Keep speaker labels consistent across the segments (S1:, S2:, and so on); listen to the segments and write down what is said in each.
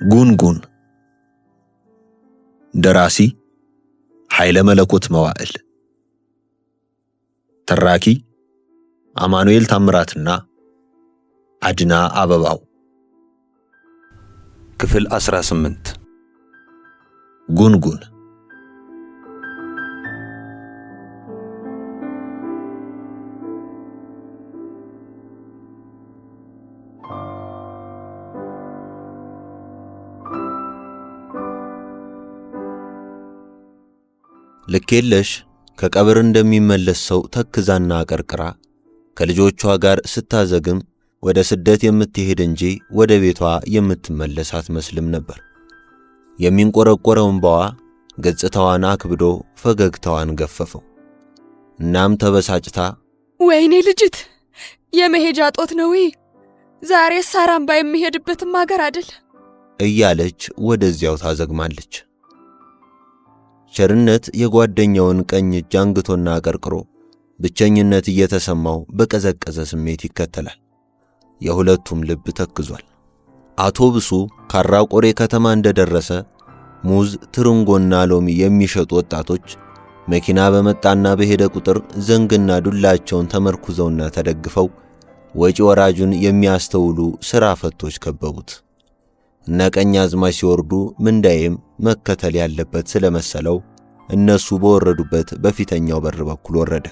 S1: ጉንጉን ደራሲ ኃይለ መለኮት መዋዕል ተራኪ አማኑኤል ታምራትና አድና አበባው ክፍል 18 ጉንጉን ልኬለሽ ከቀብር እንደሚመለስ ሰው ተክዛና አቀርቅራ ከልጆቿ ጋር ስታዘግም ወደ ስደት የምትሄድ እንጂ ወደ ቤቷ የምትመለስ አትመስልም ነበር። የሚንቆረቆረው እንባዋ ገጽታዋን አክብዶ ፈገግታዋን ገፈፈው። እናም ተበሳጭታ
S2: ወይኔ ልጅት የመሄጃ ጦት ነው ዛሬ ሳራምባ የሚሄድበትም ሀገር አይደል
S1: እያለች ወደዚያው ታዘግማለች። ቸርነት የጓደኛውን ቀኝ እጅ አንግቶና አቀርቅሮ ብቸኝነት እየተሰማው በቀዘቀዘ ስሜት ይከተላል። የሁለቱም ልብ ተክዟል። አውቶቡሱ ካራቆሬ ከተማ እንደደረሰ ሙዝ፣ ትርንጎና ሎሚ የሚሸጡ ወጣቶች መኪና በመጣና በሄደ ቁጥር ዘንግና ዱላቸውን ተመርኩዘውና ተደግፈው ወጪ ወራጁን የሚያስተውሉ ሥራ ፈቶች ከበቡት። እነ ቀኛዝማች ሲወርዱ ምንዳዬም መከተል ያለበት ስለመሰለው እነሱ በወረዱበት በፊተኛው በር በኩል ወረደ።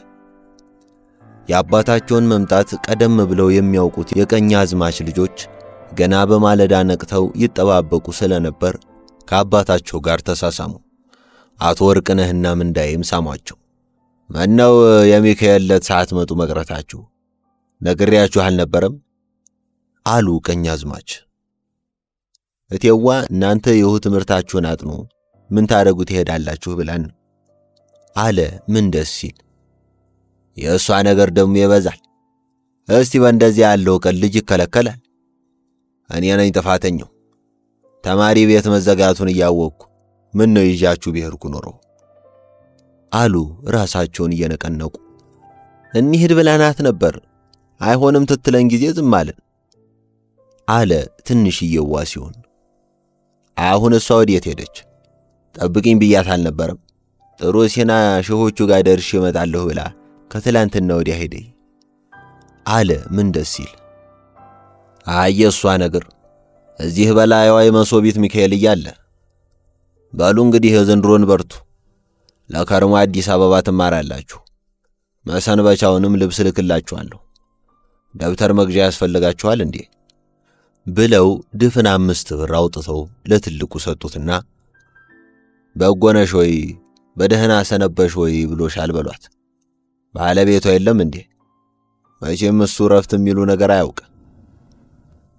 S1: የአባታቸውን መምጣት ቀደም ብለው የሚያውቁት የቀኛዝማች ልጆች ገና በማለዳ ነቅተው ይጠባበቁ ስለነበር ከአባታቸው ጋር ተሳሳሙ። አቶ ወርቅነህና ምንዳዬም ሳሟቸው። ምነው የሚካኤል ዕለት ሳትመጡ መቅረታችሁ? ነግሬያችሁ አልነበረም? አሉ ቀኛዝማች። እቴዋ እናንተ የሁ ትምህርታችሁን አጥኑ፣ ምን ታደርጉ ትሄዳላችሁ ብለን አለ ምን ደስ ሲል። የእሷ ነገር ደግሞ ይበዛል። እስቲ በእንደዚህ ያለው ቀን ልጅ ይከለከላል? እኔ ነኝ ጥፋተኛው። ተማሪ ቤት መዘጋቱን እያወቅኩ ምን ነው ይዣችሁ ብሄርኩ ኖሮ አሉ ራሳቸውን እየነቀነቁ። እንሂድ ብለናት ነበር፣ አይሆንም ትትለን ጊዜ ዝም አለን አለ ትንሽዬዋ ሲሆን። አሁን እሷ ወዴት ሄደች? ጠብቂኝ ብያት አልነበረም? ጥሩ ሲና ሸሆቹ ጋር ደርሼ እመጣለሁ ብላ ከትላንትና ወዲያ ሄደኝ አለ ምን ደስ ሲል። እሷ ነገር እዚህ በላይዋ የመሶቢት ሚካኤል እያለ። ባሉ እንግዲህ ዘንድሮን በርቱ፣ ለከርሞ አዲስ አበባ ትማራላችሁ። መሰንበቻውንም ልብስ ልክላችኋለሁ። ደብተር መግዣ ያስፈልጋችኋል እንዴ ብለው ድፍን 5 ብር አውጥተው ለትልቁ ሰጡትና በጎነሽ ወይ በደህና ሰነበሽ ወይ ብሎሻል በሏት። ባለቤቷ የለም እንዴ? መቼም እሱ ረፍት የሚሉ ነገር አያውቅ።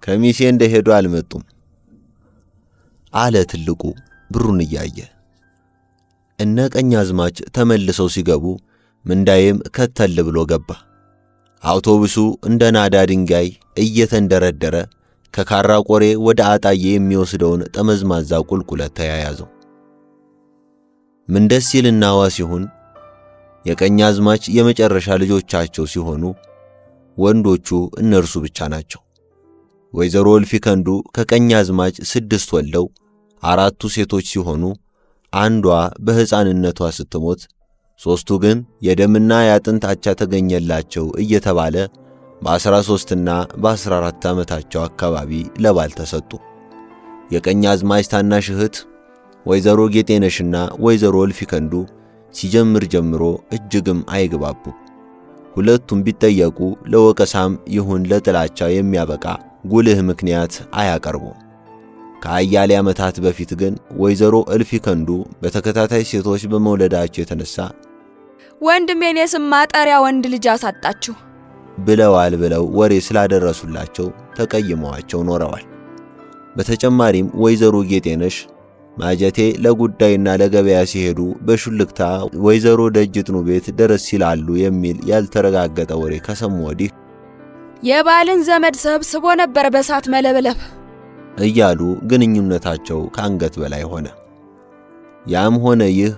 S1: ከሚሴ እንደሄዱ አልመጡም አለ ትልቁ ብሩን እያየ። እነ ቀኛዝማች ተመልሰው ሲገቡ ምንዳዬም ከተል ብሎ ገባ። አውቶቡሱ እንደ ናዳ ድንጋይ እየተንደረደረ ከካራቆሬ ወደ አጣዬ የሚወስደውን ጠመዝማዛ ቁልቁለት ተያያዘው። ምን ደስ ሲልና ሲሆን የቀኛዝማች የመጨረሻ ልጆቻቸው ሲሆኑ ወንዶቹ እነርሱ ብቻ ናቸው። ወይዘሮ እልፊ ከንዱ ከቀኛዝማች 6 ወልደው 4ቱ ሴቶች ሲሆኑ አንዷ በሕፃንነቷ ስትሞት 3ቱ ግን የደምና ያጥንት አቻ ተገኘላቸው እየተባለ በ13 እና በ14 ዓመታቸው አካባቢ ለባል ተሰጡ። የቀኛዝማች ታናሽ እህት ወይዘሮ ጌጤነሽና ወይዘሮ እልፊ ከንዱ ሲጀምር ጀምሮ እጅግም አይግባቡ። ሁለቱም ቢጠየቁ ለወቀሳም ይሁን ለጥላቻ የሚያበቃ ጉልህ ምክንያት አያቀርቡም። ከአያሌ ዓመታት በፊት ግን ወይዘሮ እልፊ ከንዱ በተከታታይ ሴቶች በመውለዳቸው የተነሳ
S2: ወንድሜን የስም ማጠሪያ ወንድ ልጅ አሳጣችሁ
S1: ብለው ወሬ ስላደረሱላቸው ተቀይመዋቸው ኖረዋል። በተጨማሪም ወይዘሮ ጌጤነሽ ማጀቴ ለጉዳይና ለገበያ ሲሄዱ በሹልክታ ወይዘሮ ደጅጥኑ ቤት ደረስ ሲላሉ የሚል ያልተረጋገጠ ወሬ ከሰሙ ወዲህ
S2: የባልን ዘመድ ሰብስቦ ነበር በሳት መለበለብ
S1: እያሉ ግንኙነታቸው ከአንገት በላይ ሆነ። ያም ሆነ ይህ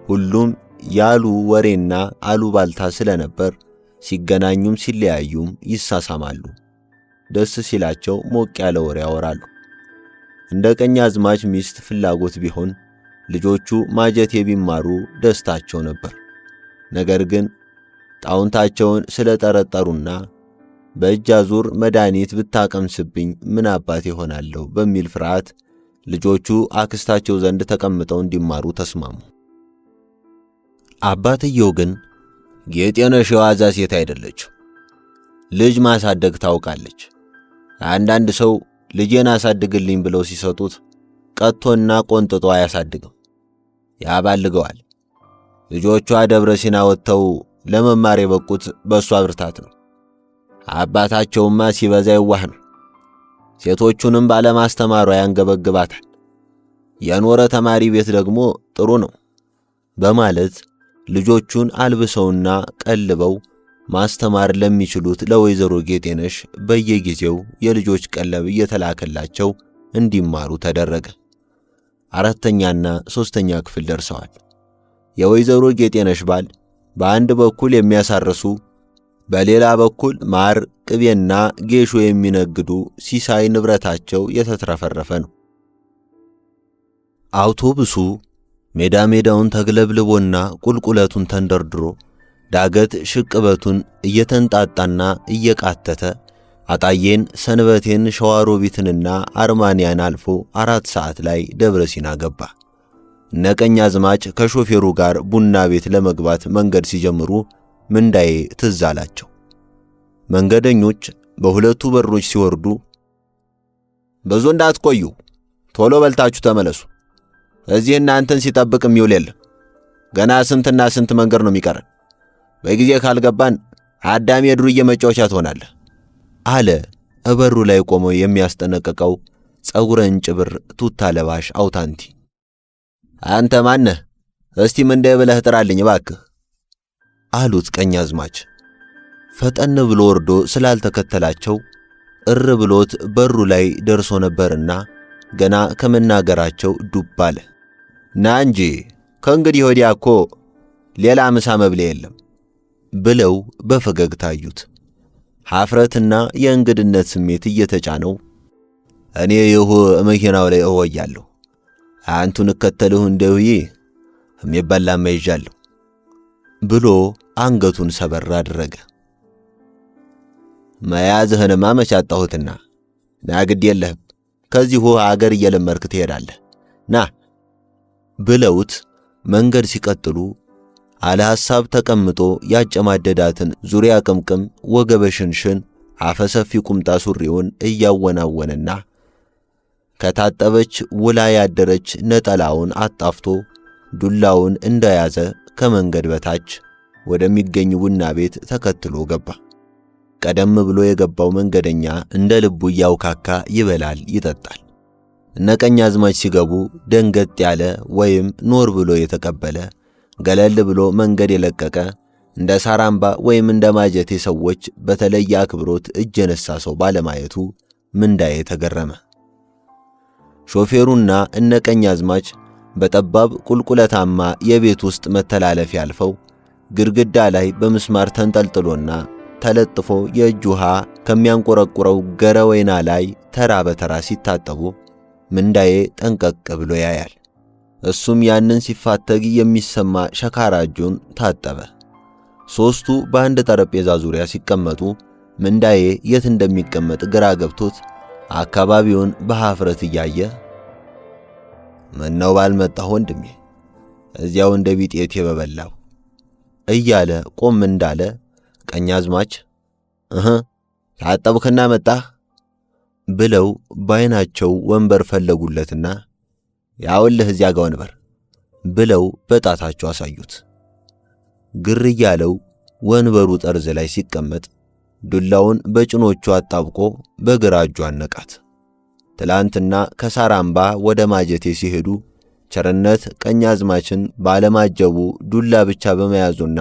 S1: ሁሉም ያሉ ወሬና አሉባልታ ስለነበር ሲገናኙም ሲለያዩም ይሳሳማሉ። ደስ ሲላቸው ሞቅ ያለ ወሬ ያወራሉ። እንደ ቀኛዝማች ሚስት ፍላጎት ቢሆን ልጆቹ ማጀቴ ቢማሩ ደስታቸው ነበር። ነገር ግን ጣውንታቸውን ስለጠረጠሩና በእጅ አዙር መድኃኒት ብታቀምስብኝ ምን አባት ይሆናለሁ በሚል ፍርሃት ልጆቹ አክስታቸው ዘንድ ተቀምጠው እንዲማሩ ተስማሙ። አባትየው ግን ጌጤነሽ የዋዛ ሴት አይደለችም፣ ልጅ ማሳደግ ታውቃለች። አንዳንድ ሰው ልጄን አሳድግልኝ ብለው ሲሰጡት ቀጥቶና ቆንጥጦ አያሳድግም፣ ያባልገዋል። ልጆቿ ደብረ ሲና ወጥተው ለመማር የበቁት በእሷ ብርታት ነው። አባታቸውማ ሲበዛ ይዋህ ነው። ሴቶቹንም ባለማስተማሯ ያንገበግባታል። የኖረ ተማሪ ቤት ደግሞ ጥሩ ነው በማለት ልጆቹን አልብሰውና ቀልበው ማስተማር ለሚችሉት ለወይዘሮ ጌጤነሽ በየጊዜው የልጆች ቀለብ እየተላከላቸው እንዲማሩ ተደረገ። 4ኛና 3ኛ ክፍል ደርሰዋል። የወይዘሮ ጌጤነሽ ባል በአንድ በኩል የሚያሳርሱ በሌላ በኩል ማር ቅቤና ጌሾ የሚነግዱ ሲሳይ ንብረታቸው የተትረፈረፈ ነው። አውቶቡሱ ሜዳ ሜዳውን ተግለብልቦና ቁልቁለቱን ተንደርድሮ ዳገት ሽቅበቱን እየተንጣጣና እየቃተተ አጣዬን፣ ሰንበቴን፣ ሸዋሮቢትንና አርማንያን አልፎ 4 ሰዓት ላይ ደብረ ሲና ገባ። እነ ቀኛዝማች ከሾፌሩ ጋር ቡና ቤት ለመግባት መንገድ ሲጀምሩ ምንዳዬ ትዝ አላቸው። መንገደኞች በሁለቱ በሮች ሲወርዱ ብዙ እንዳትቆዩ፣ ቶሎ በልታችሁ ተመለሱ፣ እዚህ እናንተን ሲጠብቅ የሚውል የለም፣ ገና ስንትና ስንት መንገድ ነው የሚቀረን፣ በጊዜ ካልገባን አዳሚ የዱርዬ መጫወቻ ትሆናለህ አለ እበሩ ላይ ቆሞ የሚያስጠነቅቀው ጸጉረ እንጭብር ቱታ ለባሽ አውታንቲ። አንተ ማነህ? እስቲ ምንዳዬ ብለህ ጥራልኝ እባክህ አሉት ቀኛዝማች። ፈጠን ብሎ ወርዶ ስላልተከተላቸው እር ብሎት በሩ ላይ ደርሶ ነበርና ገና ከመናገራቸው ዱብ አለ። ና እንጂ ከእንግዲህ ወዲያ እኮ ሌላ ምሳ መብሌ የለም ብለው በፈገግታ አዩት። ሐፍረትና የእንግድነት ስሜት እየተጫነው እኔ ይሁ መኪናው ላይ እወያለሁ፣ አንቱን እከተልሁ እንደውዬ የሚበላም ይዣለሁ ብሎ አንገቱን ሰበር አደረገ። መያዝህንማ መቻጣሁትና ና ግድ የለህም፣ ከዚሁ አገር እየለመርክ ትሄዳለህ ና ብለውት መንገድ ሲቀጥሉ አለ ሐሳብ ተቀምጦ ያጨማደዳትን ዙሪያ ቅምቅም ወገበሽንሽን አፈሰፊ ቁምጣ ሱሪውን እያወናወነና ከታጠበች ውላ ያደረች ነጠላውን አጣፍቶ ዱላውን እንደያዘ ከመንገድ በታች ወደሚገኝ ቡና ቤት ተከትሎ ገባ። ቀደም ብሎ የገባው መንገደኛ እንደ ልቡ ያውካካ ይበላል ይጠጣል። እነ ቀኛዝማች ሲገቡ ደንገጥ ያለ ወይም ኖር ብሎ የተቀበለ ገለል ብሎ መንገድ የለቀቀ እንደ ሳራምባ ወይም እንደ ማጀቴ ሰዎች በተለየ አክብሮት እጅ የነሳ ሰው ባለማየቱ ምንዳዬ ተገረመ። ሾፌሩና እነ ቀኛዝማች በጠባብ ቁልቁለታማ የቤት ውስጥ መተላለፊያ አልፈው ግድግዳ ላይ በምስማር ተንጠልጥሎና ተለጥፎ የእጅ ውሃ ከሚያንቆረቁረው ገረወይና ላይ ተራ በተራ ሲታጠቡ ምንዳዬ ጠንቀቅ ብሎ ያያል። እሱም ያንን ሲፋተግ የሚሰማ ሸካራ እጁን ታጠበ። 3ቱ በአንድ ጠረጴዛ ዙሪያ ሲቀመጡ ምንዳዬ የት እንደሚቀመጥ ግራ ገብቶት አካባቢውን በሐፍረት እያየ ምነው ባልመጣሁ ወንድሜ፣ እዚያው እንደ ቢጤቴ በበላው እያለ ቆም እንዳለ ቀኛዝማች ታጠብክና መጣህ ብለው ባይናቸው ወንበር ፈለጉለትና ያውልህ እዚያ ጋር ወንበር ብለው በጣታቸው አሳዩት። ግር እያለው ወንበሩ ጠርዝ ላይ ሲቀመጥ ዱላውን በጭኖቹ አጣብቆ በግራ እጁ አነቃት። ትላንትና ከሳራምባ ወደ ማጀቴ ሲሄዱ ቸርነት ቀኛዝማችን ባለማጀቡ ዱላ ብቻ በመያዙና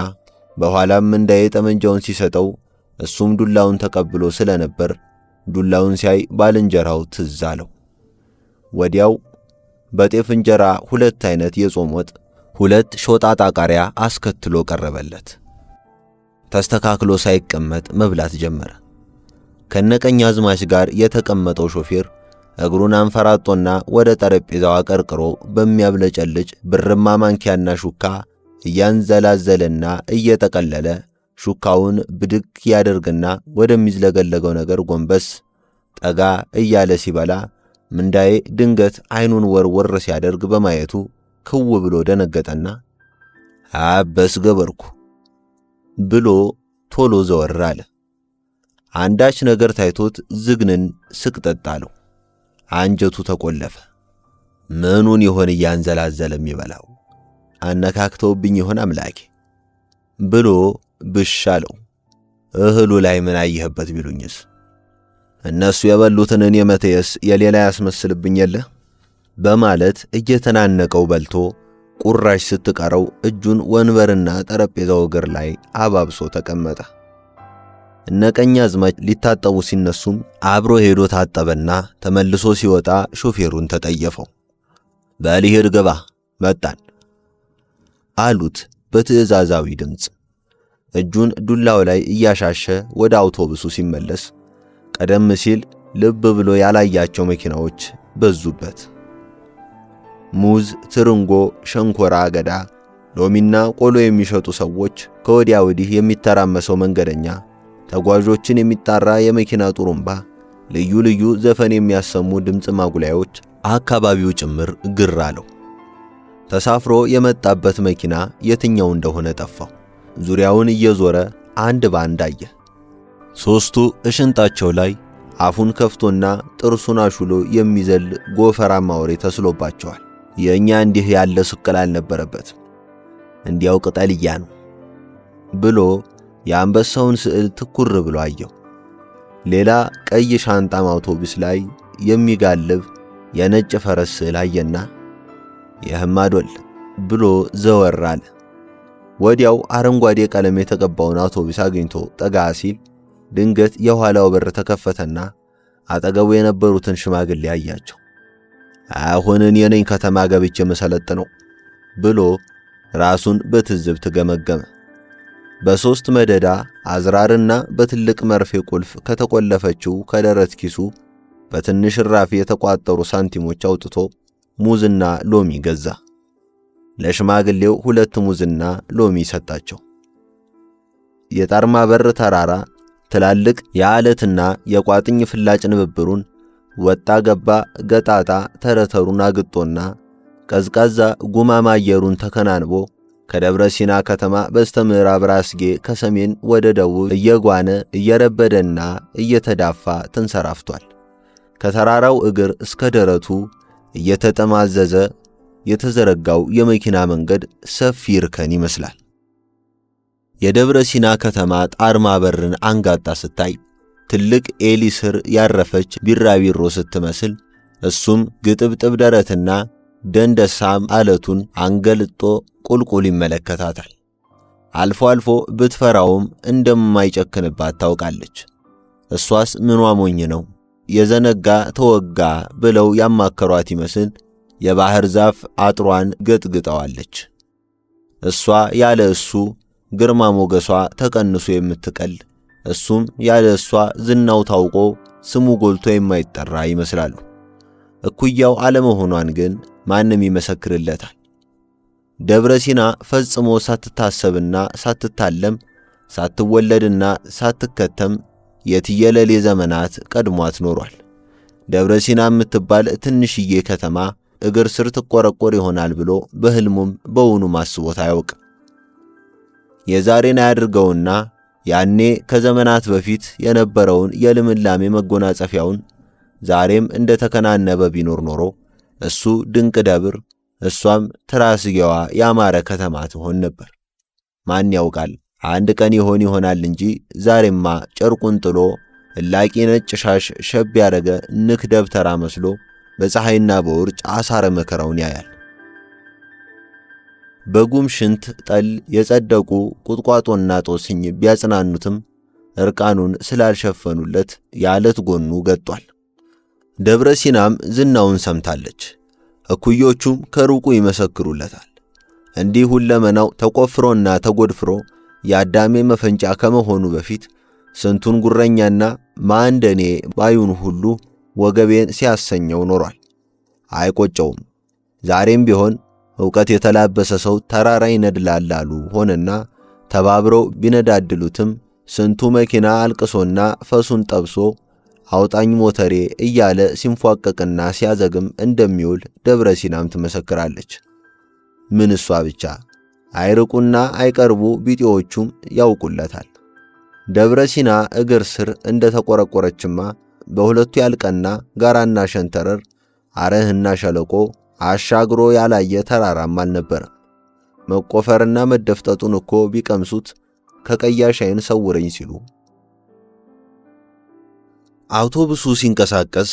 S1: በኋላም ምንዳዬ ጠመንጃውን ሲሰጠው እሱም ዱላውን ተቀብሎ ስለነበር ዱላውን ሲያይ ባልንጀራው ትዝ አለው። ወዲያው በጤፍ እንጀራ 2 አይነት የጾም ወጥ 2 ሾጣጣ ቃሪያ አስከትሎ ቀረበለት። ተስተካክሎ ሳይቀመጥ መብላት ጀመረ። ከነቀኛዝማች ጋር የተቀመጠው ሾፌር እግሩን አንፈራጦና ወደ ጠረጴዛው አቀርቅሮ በሚያብለጨልጭ ብርማ ማንኪያና ሹካ እያንዘላዘለና እየጠቀለለ ሹካውን ብድግ ያደርግና ወደሚዝለገለገው ነገር ጎንበስ ጠጋ እያለ ሲበላ ምንዳዬ ድንገት ዓይኑን ወርወር ሲያደርግ በማየቱ ክው ብሎ ደነገጠና አበስ ገበርኩ ብሎ ቶሎ ዘወር አለ። አንዳች ነገር ታይቶት ዝግንን ስቅጠጥ አለው። አንጀቱ ተቆለፈ። ምኑን ይሆን እያንዘላዘለ የሚበላው? አነካክተውብኝ ይሆን አምላኬ ብሎ ብሽ አለው። እህሉ ላይ ምን አየህበት ቢሉኝስ? እነሱ የበሉትን እኔ መተየስ የሌላ ያስመስልብኝ የለ በማለት እየተናነቀው በልቶ ቁራሽ ስትቀረው እጁን ወንበርና ጠረጴዛው እግር ላይ አባብሶ ተቀመጠ። እነቀኛዝማች ሊታጠቡ ሲነሱም አብሮ ሄዶ ታጠበና ተመልሶ ሲወጣ ሾፌሩን ተጠየፈው። በልሂድ ግባ መጣን አሉት በትዕዛዛዊ ድምፅ። እጁን ዱላው ላይ እያሻሸ ወደ አውቶቡሱ ሲመለስ ቀደም ሲል ልብ ብሎ ያላያቸው መኪናዎች በዙበት። ሙዝ፣ ትርንጎ፣ ሸንኮራ አገዳ፣ ሎሚና ቆሎ የሚሸጡ ሰዎች፣ ከወዲያ ወዲህ የሚተራመሰው መንገደኛ፣ ተጓዦችን የሚጣራ የመኪና ጡሩምባ፣ ልዩ ልዩ ዘፈን የሚያሰሙ ድምፅ ማጉላዮች አካባቢው ጭምር ግር አለው። ተሳፍሮ የመጣበት መኪና የትኛው እንደሆነ ጠፋው። ዙሪያውን እየዞረ አንድ ባንድ አየ። ሦስቱ እሽንጣቸው ላይ አፉን ከፍቶና ጥርሱን አሹሎ የሚዘል ጎፈራማ አውሬ ተስሎባቸዋል። የእኛ እንዲህ ያለ ስቅል አልነበረበትም፣ እንዲያው ቅጠልያ ነው ብሎ የአንበሳውን ስዕል ትኩር ብሎ አየው። ሌላ ቀይ ሻንጣም አውቶቡስ ላይ የሚጋልብ የነጭ ፈረስ ስዕል አየና የህማዶል ብሎ ዘወር አለ። ወዲያው አረንጓዴ ቀለም የተቀባውን አውቶቡስ አግኝቶ ጠጋ ሲል ድንገት የኋላው በር ተከፈተና አጠገቡ የነበሩትን ሽማግሌ አያቸው። አሁን እኔ ነኝ ከተማ ገብቼ መሰለጥነው ብሎ ራሱን በትዝብት ገመገመ። በሶስት መደዳ አዝራርና በትልቅ መርፌ ቁልፍ ከተቆለፈችው ከደረት ኪሱ በትንሽ ራፊ የተቋጠሩ ሳንቲሞች አውጥቶ ሙዝና ሎሚ ገዛ። ለሽማግሌው 2 ሙዝና ሎሚ ሰጣቸው። የጣርማ በር ተራራ ትላልቅ የዓለትና የቋጥኝ ፍላጭ ንብብሩን ወጣ ገባ ገጣጣ ተረተሩን አግጦና ቀዝቃዛ ጉማማ አየሩን ተከናንቦ ከደብረ ሲና ከተማ በስተምዕራብ ራስጌ ከሰሜን ወደ ደቡብ እየጓነ እየረበደና እየተዳፋ ተንሰራፍቷል። ከተራራው እግር እስከ ደረቱ እየተጠማዘዘ የተዘረጋው የመኪና መንገድ ሰፊ እርከን ይመስላል። የደብረ ሲና ከተማ ጣርማ በርን አንጋጣ ስታይ ትልቅ ኤሊ ስር ያረፈች ቢራቢሮ ስትመስል፣ እሱም ግጥብጥብ ደረትና ደንደሳም አለቱን አንገልጦ ቁልቁል ይመለከታታል። አልፎ አልፎ ብትፈራውም እንደማይጨክንባት ታውቃለች። እሷስ ምኗ ሞኝ ነው የዘነጋ ተወጋ ብለው ያማከሯት ይመስል የባህር ዛፍ አጥሯን ገጥግጠዋለች። እሷ ያለ እሱ ግርማ ሞገሷ ተቀንሶ የምትቀል፣ እሱም ያለ እሷ ዝናው ታውቆ ስሙ ጎልቶ የማይጠራ ይመስላሉ። እኩያው አለመሆኗን ግን ማንም ይመሰክርለታል። ደብረ ሲና ፈጽሞ ሳትታሰብና ሳትታለም ሳትወለድና ሳትከተም የትየለሌ ዘመናት ቀድሟት ኖሯል። ደብረ ሲና የምትባል ትንሽዬ ከተማ እግር ስር ትቆረቆር ይሆናል ብሎ በህልሙም በውኑም አስቦት አያውቅ። የዛሬን አያድርገውና ያኔ ከዘመናት በፊት የነበረውን የልምላሜ መጎናጸፊያውን ዛሬም እንደ ተከናነበ ቢኖር ኖሮ እሱ ድንቅ ደብር፣ እሷም ትራስጌዋ ያማረ ከተማ ትሆን ነበር። ማን ያውቃል? አንድ ቀን ይሆናል እንጂ ዛሬማ ጨርቁን ጥሎ እላቂ ነጭ ሻሽ ሸብ ያደረገ ንክ ደብተራ መስሎ በፀሐይና በውርጭ አሳረ መከራውን ያያል። በጉም ሽንት ጠል የጸደቁ ቁጥቋጦና ጦስኝ ቢያጽናኑትም እርቃኑን ስላልሸፈኑለት የዓለት ጎኑ ገጧል። ደብረ ሲናም ዝናውን ሰምታለች። እኩዮቹም ከሩቁ ይመሰክሩለታል። እንዲህ ሁለመናው ተቆፍሮና ተጎድፍሮ የአዳሜ መፈንጫ ከመሆኑ በፊት ስንቱን ጉረኛና ማንደኔ ባዩን ሁሉ ወገቤን ሲያሰኘው ኖሯል። አይቆጨውም። ዛሬም ቢሆን ዕውቀት የተላበሰ ሰው ተራራ ይነድላል አሉ ሆነና ተባብረው ቢነዳድሉትም ስንቱ መኪና አልቅሶና ፈሱን ጠብሶ አውጣኝ ሞተሬ እያለ ሲንፏቀቅና ሲያዘግም እንደሚውል ደብረ ሲናም ትመሰክራለች። ምን እሷ ብቻ አይርቁና አይቀርቡ ቢጤዎቹም ያውቁለታል። ደብረ ሲና እግር ስር እንደተቆረቆረችማ በሁለቱ ያልቀና ጋራና ሸንተረር አረህና ሸለቆ አሻግሮ ያላየ ተራራም አልነበረም። መቆፈርና መደፍጠጡን እኮ ቢቀምሱት ከቀያሽ ዓይን ሰውረኝ ሲሉ። አውቶቡሱ ሲንቀሳቀስ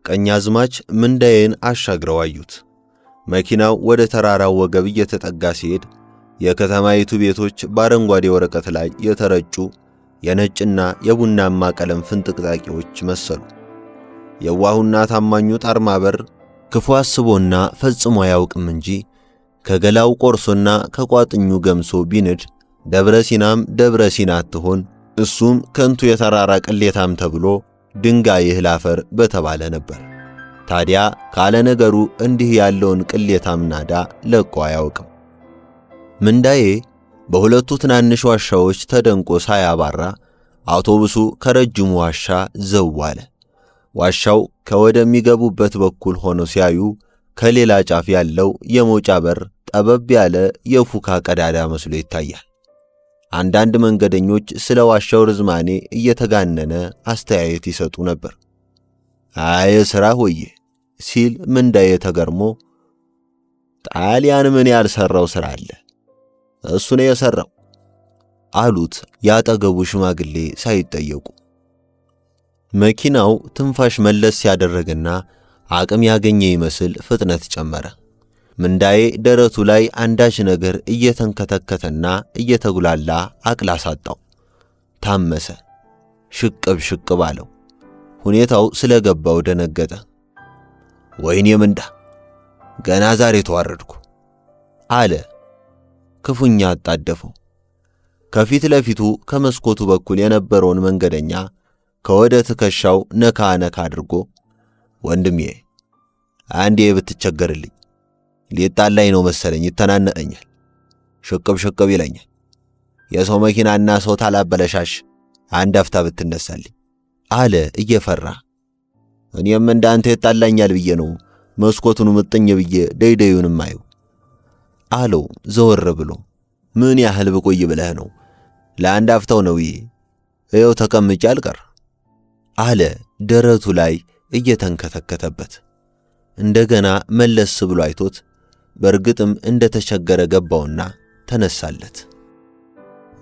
S1: ቀኛዝማች ምንዳዬን አሻግረው አዩት። መኪናው ወደ ተራራው ወገብ እየተጠጋ ሲሄድ የከተማይቱ ቤቶች በአረንጓዴ ወረቀት ላይ የተረጩ የነጭና የቡናማ ቀለም ፍንጥቅጣቂዎች መሰሉ። የዋሁና ታማኙ ጣርማበር ክፉ አስቦና ፈጽሞ አያውቅም እንጂ ከገላው ቆርሶና ከቋጥኙ ገምሶ ቢንድ ደብረ ሲናም ደብረ ሲና አትሆን፣ እሱም ከንቱ የተራራ ቅሌታም ተብሎ ድንጋይ እህል አፈር በተባለ ነበር። ታዲያ ካለ ነገሩ እንዲህ ያለውን ቅሌታም ናዳ ለቆ አያውቅም። ምንዳዬ በሁለቱ ትናንሽ ዋሻዎች ተደንቆ ሳያባራ አውቶቡሱ ከረጅሙ ዋሻ ዘው አለ። ዋሻው ከወደሚገቡበት በኩል ሆኖ ሲያዩ ከሌላ ጫፍ ያለው የመውጫ በር ጠበብ ያለ የፉካ ቀዳዳ መስሎ ይታያል። አንዳንድ መንገደኞች ስለ ዋሻው ርዝማኔ እየተጋነነ አስተያየት ይሰጡ ነበር። አይ ሥራ ሆዬ ሲል ምንዳዬ ተገርሞ ጣሊያን ምን ያልሰራው ሥራ አለ? እሱ ነው የሰራው አሉት ያጠገቡ ሽማግሌ ሳይጠየቁ። መኪናው ትንፋሽ መለስ ያደረገና አቅም ያገኘ ይመስል ፍጥነት ጨመረ። ምንዳዬ ደረቱ ላይ አንዳች ነገር እየተንከተከተና እየተጉላላ አቅል አሳጣው። ታመሰ። ሽቅብ አለው። ሁኔታው ስለገባው ደነገጠ። ወይኔ ምንዳ ገና ዛሬ ተዋረድኩ አለ። ክፉኛ አጣደፈው። ከፊት ለፊቱ ከመስኮቱ በኩል የነበረውን መንገደኛ ከወደ ትከሻው ነካ አድርጎ ወንድሜ አንዴ ብትቸገርልኝ ሊጣላይ ነው መሰለኝ፣ ይተናነቀኛል፣ ሽቅብ ይለኛል። የሰው መኪናና ሰው ታላበለሻሽ አንድ አፍታ ብትነሳልኝ አለ እየፈራ። እኔም እንዳንተ ይጣላኛል ብዬ ነው መስኮቱን ምጥኝ ብዬ ደይደዩንም አየው አለው ዘወር ብሎ። ምን ያህል ብቆይ ብለህ ነው? ለአንድ አፍታው ነው ይኸው ተቀምጬ አልቀር አለ ደረቱ ላይ እየተንከተከተበት። እንደገና መለስ ብሎ አይቶት በርግጥም እንደተቸገረ ገባውና ተነሳለት።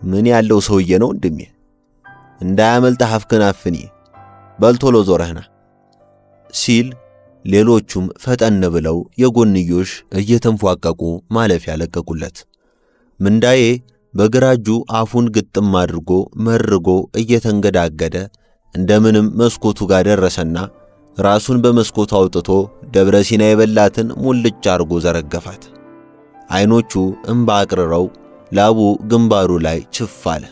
S1: ምን ያለው ሰውዬ ነው ወንድሜ፣ እንዳያመልጥህ አፍክን አፍኒ፣ በልቶሎ ዞረህና ሲል ሌሎቹም ፈጠን ብለው የጎንዮሽ እየተንፏቀቁ ማለፊያ ለቀቁለት። ምንዳዬ በግራ እጁ አፉን ግጥም አድርጎ መርጎ እየተንገዳገደ እንደምንም መስኮቱ ጋር ደረሰና ራሱን በመስኮቱ አውጥቶ ደብረ ሲና የበላትን ሙልጭ አርጎ ዘረገፋት። አይኖቹ እንባ አቅርረው ላቡ ግንባሩ ላይ ችፍ አለ።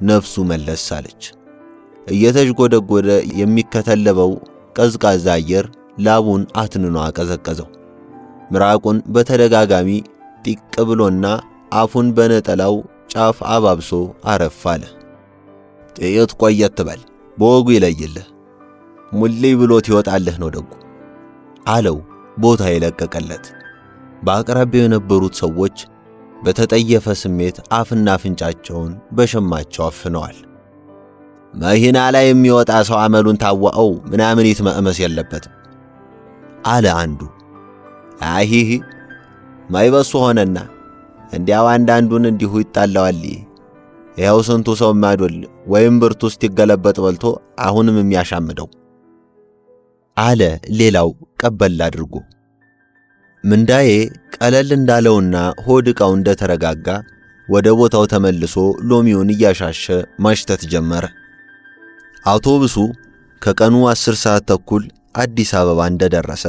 S1: ነፍሱ መለስ አለች። እየተዥጎደጎደ የሚከተለበው ቀዝቃዛ አየር ላቡን አትንኖ አቀዘቀዘው። ምራቁን በተደጋጋሚ ጢቅ ብሎና አፉን በነጠላው ጫፍ አባብሶ አረፍ አለ። ጥይት ቆየት በል በወጉ ይለይልህ፣ ሙልይ ብሎት ይወጣልህ ነው ደጉ አለው ቦታ የለቀቀለት። በአቅራቢያው የነበሩት ሰዎች በተጠየፈ ስሜት አፍና አፍንጫቸውን በሸማቸው አፍነዋል። መኪና ላይ የሚወጣ ሰው አመሉን ታወቀው ምናምን ይትመእመስ የለበትም አለ አንዱ። አሂሂ ማይበሱ ሆነና እንዲያው አንዳንዱን እንዲሁ ይጣላዋል። ይኸው ስንቱ ሰው ማዶል ወይም ብርቱ ውስጥ ይገለበጥ በልቶ አሁንም የሚያሻምደው አለ ሌላው ቀበል አድርጎ። ምንዳዬ ቀለል እንዳለውና ሆድቃው እንደተረጋጋ ወደ ቦታው ተመልሶ ሎሚውን እያሻሸ ማሽተት ጀመረ። አውቶቡሱ ከቀኑ 10 ሰዓት ተኩል አዲስ አበባ እንደደረሰ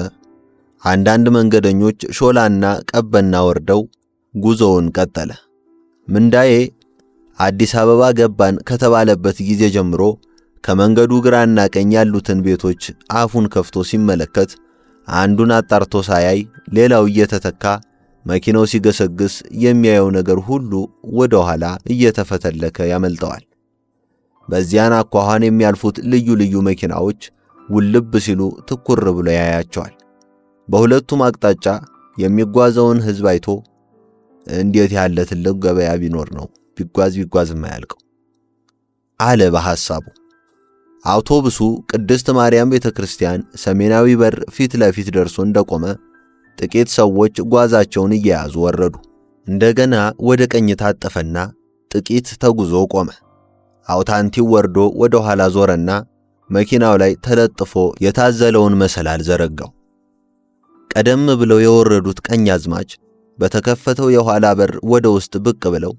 S1: አንዳንድ መንገደኞች ሾላና ቀበና ወርደው ጉዞውን ቀጠለ። ምንዳዬ አዲስ አበባ ገባን ከተባለበት ጊዜ ጀምሮ ከመንገዱ ግራና ቀኝ ያሉትን ቤቶች አፉን ከፍቶ ሲመለከት አንዱን አጣርቶ ሳያይ ሌላው እየተተካ መኪናው ሲገሰግስ የሚያየው ነገር ሁሉ ወደ ኋላ እየተፈተለከ ያመልጠዋል። በዚያን አኳኋን የሚያልፉት ልዩ ልዩ መኪናዎች ውልብ ሲሉ ትኩር ብሎ ያያቸዋል። በሁለቱም አቅጣጫ የሚጓዘውን ሕዝብ አይቶ እንዴት ያለ ትልቅ ገበያ ቢኖር ነው ቢጓዝ የማያልቀው አለ በሐሳቡ። አውቶቡሱ ቅድስት ማርያም ቤተክርስቲያን ሰሜናዊ በር ፊት ለፊት ደርሶ እንደቆመ ጥቂት ሰዎች ጓዛቸውን እየያዙ ወረዱ። እንደገና ወደ ቀኝ ታጠፈና ጥቂት ተጉዞ ቆመ። አውታንቲው ወርዶ ወደ ኋላ ዞረና መኪናው ላይ ተለጥፎ የታዘለውን መሰላል ዘረጋው። ቀደም ብለው የወረዱት ቀኛዝማች በተከፈተው የኋላ በር ወደ ውስጥ ብቅ ብለው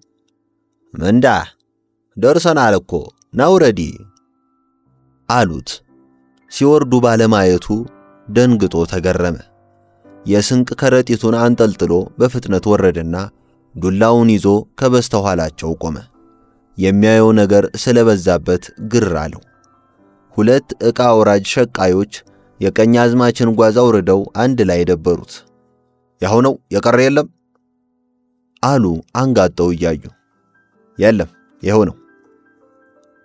S1: ምንዳ ደርሰናል እኮ ናውረዲ አሉት። ሲወርዱ ባለማየቱ ደንግጦ ተገረመ። የስንቅ ከረጢቱን አንጠልጥሎ በፍጥነት ወረደና ዱላውን ይዞ ከበስተኋላቸው ቆመ። የሚያየው ነገር ስለበዛበት ግር አለው። ሁለት ዕቃ አውራጅ ሸቃዮች የቀኛዝማችን ጓዝ አውርደው አንድ ላይ ደበሩት። ያው ነው የቀረ የለም አሉ አንጋጠው እያዩ። የለም ይኸው ነው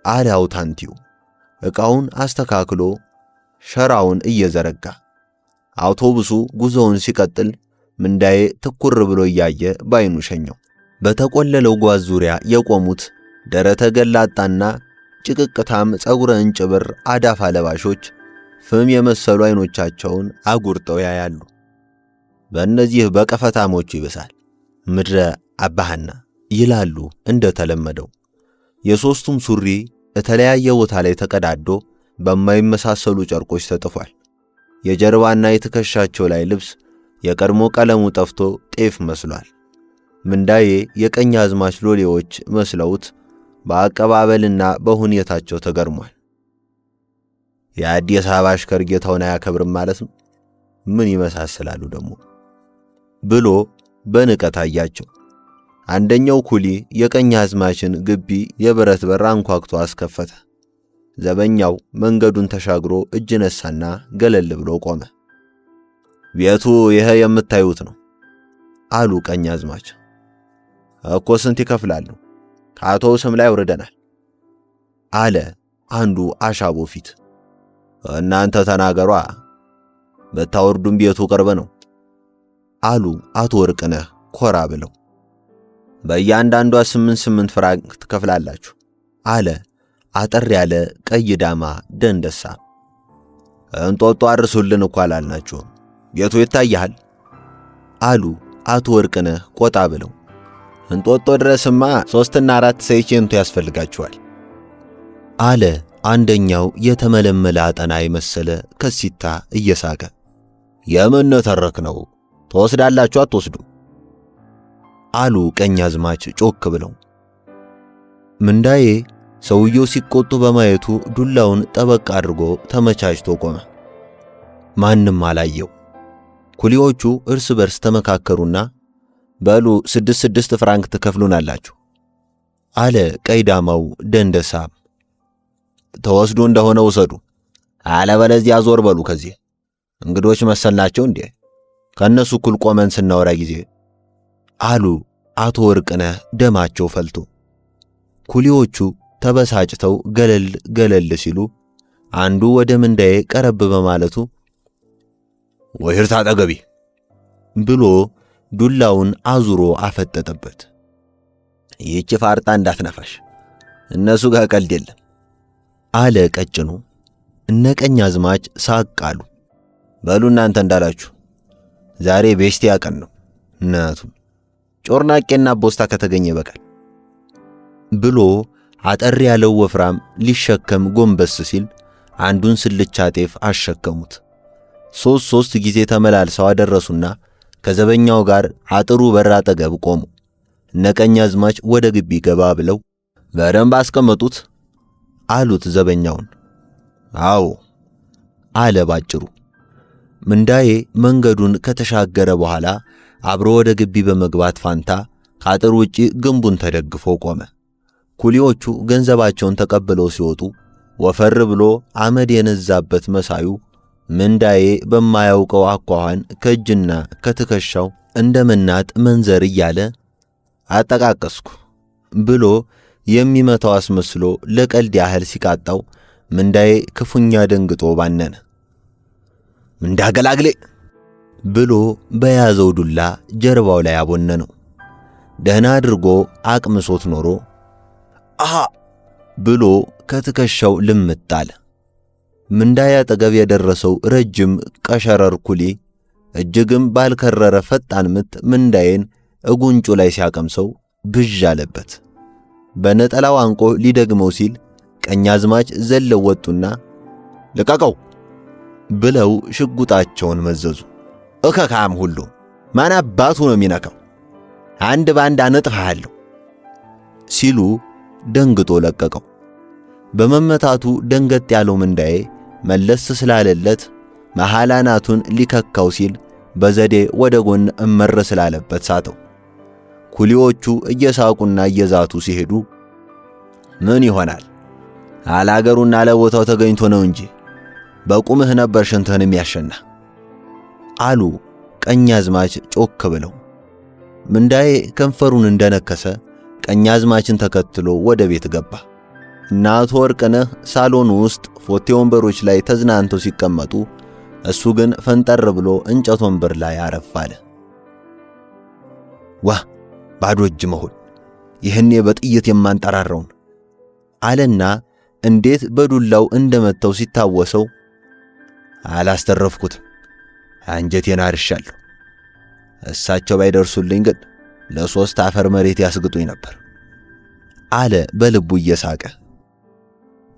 S1: አለ አውታንቲው ዕቃውን አስተካክሎ ሸራውን እየዘረጋ። አውቶቡሱ ጉዞውን ሲቀጥል ምንዳዬ ትኩር ብሎ እያየ ባይኑ ሸኘው። በተቆለለው ጓዝ ዙሪያ የቆሙት ደረተ ገላጣና ጭቅቅታም ጸጉረ እንጭብር አዳፋ ለባሾች ፍም የመሰሉ አይኖቻቸውን አጉርጠው ያያሉ። በእነዚህ በቀፈታሞቹ ይብሳል ምድረ አባሃና ይላሉ እንደተለመደው። የሶስቱም ሱሪ የተለያየ ቦታ ላይ ተቀዳዶ በማይመሳሰሉ ጨርቆች ተጥፏል። የጀርባና የትከሻቸው ላይ ልብስ የቀድሞ ቀለሙ ጠፍቶ ጤፍ መስሏል። ምንዳዬ የቀኛዝማች ሎሌዎች መስለውት በአቀባበልና በሁኔታቸው ተገርሟል። የአዲስ አበባ አሽከር ጌታውን አያከብርም ማለት ነው። ምን ይመሳሰላሉ ደግሞ ብሎ በንቀት አያቸው። አንደኛው ኩሊ የቀኛዝማችን ግቢ የብረት በር አንኳኩቶ አስከፈተ። ዘበኛው መንገዱን ተሻግሮ እጅ ነሳና ገለል ብሎ ቆመ። ቤቱ ይሄ የምታዩት ነው አሉ ቀኛዝማች። እኮ ስንት ይከፍላሉ? ከአቶ ስም ላይ ወርደናል አለ አንዱ አሻቦ ፊት። እናንተ ተናገሯ፣ በታወርዱም ቤቱ ቅርብ ነው አሉ አቶ ወርቅነህ ኮራ ብለው። በእያንዳንዷ 8 ፍራንክ ትከፍላላችሁ አለ አጠር ያለ ቀይ ዳማ ደንደሳ። እንጦጦ አርሱልን እኮ አላልናችሁ፣ ቤቱ ይታያል አሉ አቶ ወርቅነህ ቆጣ ብለው። እንጦጦ ድረስማ 3 እና 4 ሴኬንቱ ያስፈልጋችኋል አለ አንደኛው የተመለመለ አጠና የመሰለ ከሲታ እየሳቀ። የምን ተረክ ነው ተወስዳላችሁ አትወስዱ አሉ ቀኛዝማች ጮክ ብለው። ምንዳዬ ሰውየው ሲቆጡ በማየቱ ዱላውን ጠበቅ አድርጎ ተመቻችቶ ቆመ። ማንም አላየው። ኩሊዎቹ እርስ በርስ ተመካከሩና በሉ 6 ፍራንክ ትከፍሉናላችሁ አለ ቀይ ዳማው ደንደሳ። ተወስዱ እንደሆነ ውሰዱ፣ አለበለዚያ ዞር በሉ ከዚህ። እንግዶች መሰልናቸው እንዴ ከነሱ እኩል ቆመን ስናወራ ጊዜ አሉ አቶ ወርቅነህ ደማቸው ፈልቶ። ኩሊዎቹ ተበሳጭተው ገለል ሲሉ አንዱ ወደ ምንዳዬ ቀረብ በማለቱ ወይርታ አጠገቢ ብሎ ዱላውን አዙሮ አፈጠጠበት። ይህች ፋርጣ እንዳትነፋሽ፣ እነሱ ጋር ቀልድ የለም አለ ቀጭኑ። እነ ቀኛዝማች ሳቅ አሉ። በሉ እናንተ እንዳላችሁ ዛሬ ቤስቲያ ቀን ነው እናቱ ጮርናቄና ቦስታ ከተገኘ በቃል ብሎ አጠር ያለው ወፍራም ሊሸከም ጎንበስ ሲል አንዱን ስልቻ ጤፍ አሸከሙት። 3 ጊዜ ተመላልሰው አደረሱና ከዘበኛው ጋር አጥሩ በር አጠገብ ቆሙ። እነ ቀኛዝማች ወደ ግቢ ገባ ብለው በደንብ አስቀመጡት አሉት ዘበኛውን። አዎ አለ ባጭሩ። ምንዳዬ መንገዱን ከተሻገረ በኋላ አብሮ ወደ ግቢ በመግባት ፋንታ ከአጥር ውጪ ግንቡን ተደግፎ ቆመ። ኩሊዎቹ ገንዘባቸውን ተቀብለው ሲወጡ ወፈር ብሎ አመድ የነዛበት መሳዩ ምንዳዬ በማያውቀው አኳኋን ከእጅና ከትከሻው እንደ መናጥ መንዘር እያለ አጠቃቀስኩ ብሎ የሚመታው አስመስሎ ለቀልድ ያህል ሲቃጣው ምንዳዬ ክፉኛ ደንግጦ ባነነ። ምንዳገላግሌ ብሎ በያዘው ዱላ ጀርባው ላይ አቦነነው። ደህና አድርጎ አቅምሶት ኖሮ አሃ ብሎ ከትከሻው ልምጥ አለ። ምንዳዬ አጠገብ የደረሰው ረጅም ቀሸረር ኩሊ እጅግም ባልከረረ ፈጣን ምት ምንዳዬን እጉንጩ ላይ ሲያቀምሰው ብዥ አለበት። በነጠላው አንቆ ሊደግመው ሲል ቀኛዝማች ዘለው ወጡና ልቀቀው ብለው ሽጉጣቸውን መዘዙ። እከካም ሁሉ ማን አባቱ ነው የሚነካው? አንድ ባንድ አነጥፋለሁ ሲሉ ደንግጦ ለቀቀው። በመመታቱ ደንገጥ ያለው ምንዳዬ መለስ ስላለለት መሐላናቱን ሊከካው ሲል በዘዴ ወደ ጎን እመር ስላለበት ሳተው። ኩሊዎቹ እየሳቁና እየዛቱ ሲሄዱ ምን ይሆናል አላገሩና ለቦታው ተገኝቶ ነው እንጂ በቁምህ ነበር ሽንትህን የሚያሸና አሉ ቀኛዝማች ጮክ ብለው። ምንዳዬ ከንፈሩን እንደነከሰ ቀኛዝማችን ተከትሎ ወደ ቤት ገባ። እናቱ ወርቅነህ ሳሎኑ ውስጥ ፎቴ ወንበሮች ላይ ተዝናንተው ሲቀመጡ እሱ ግን ፈንጠር ብሎ እንጨት ወንበር ላይ አረፍ አለ። ዋ ባዶ እጅ መሆን ይህኔ በጥይት የማንጠራራውን አለና እንዴት በዱላው እንደመተው ሲታወሰው አላስተረፍኩትም፣ አንጀቴን አርሻለሁ። እሳቸው ባይደርሱልኝ ግን ለሶስት አፈር መሬት ያስግጡኝ ነበር አለ በልቡ እየሳቀ።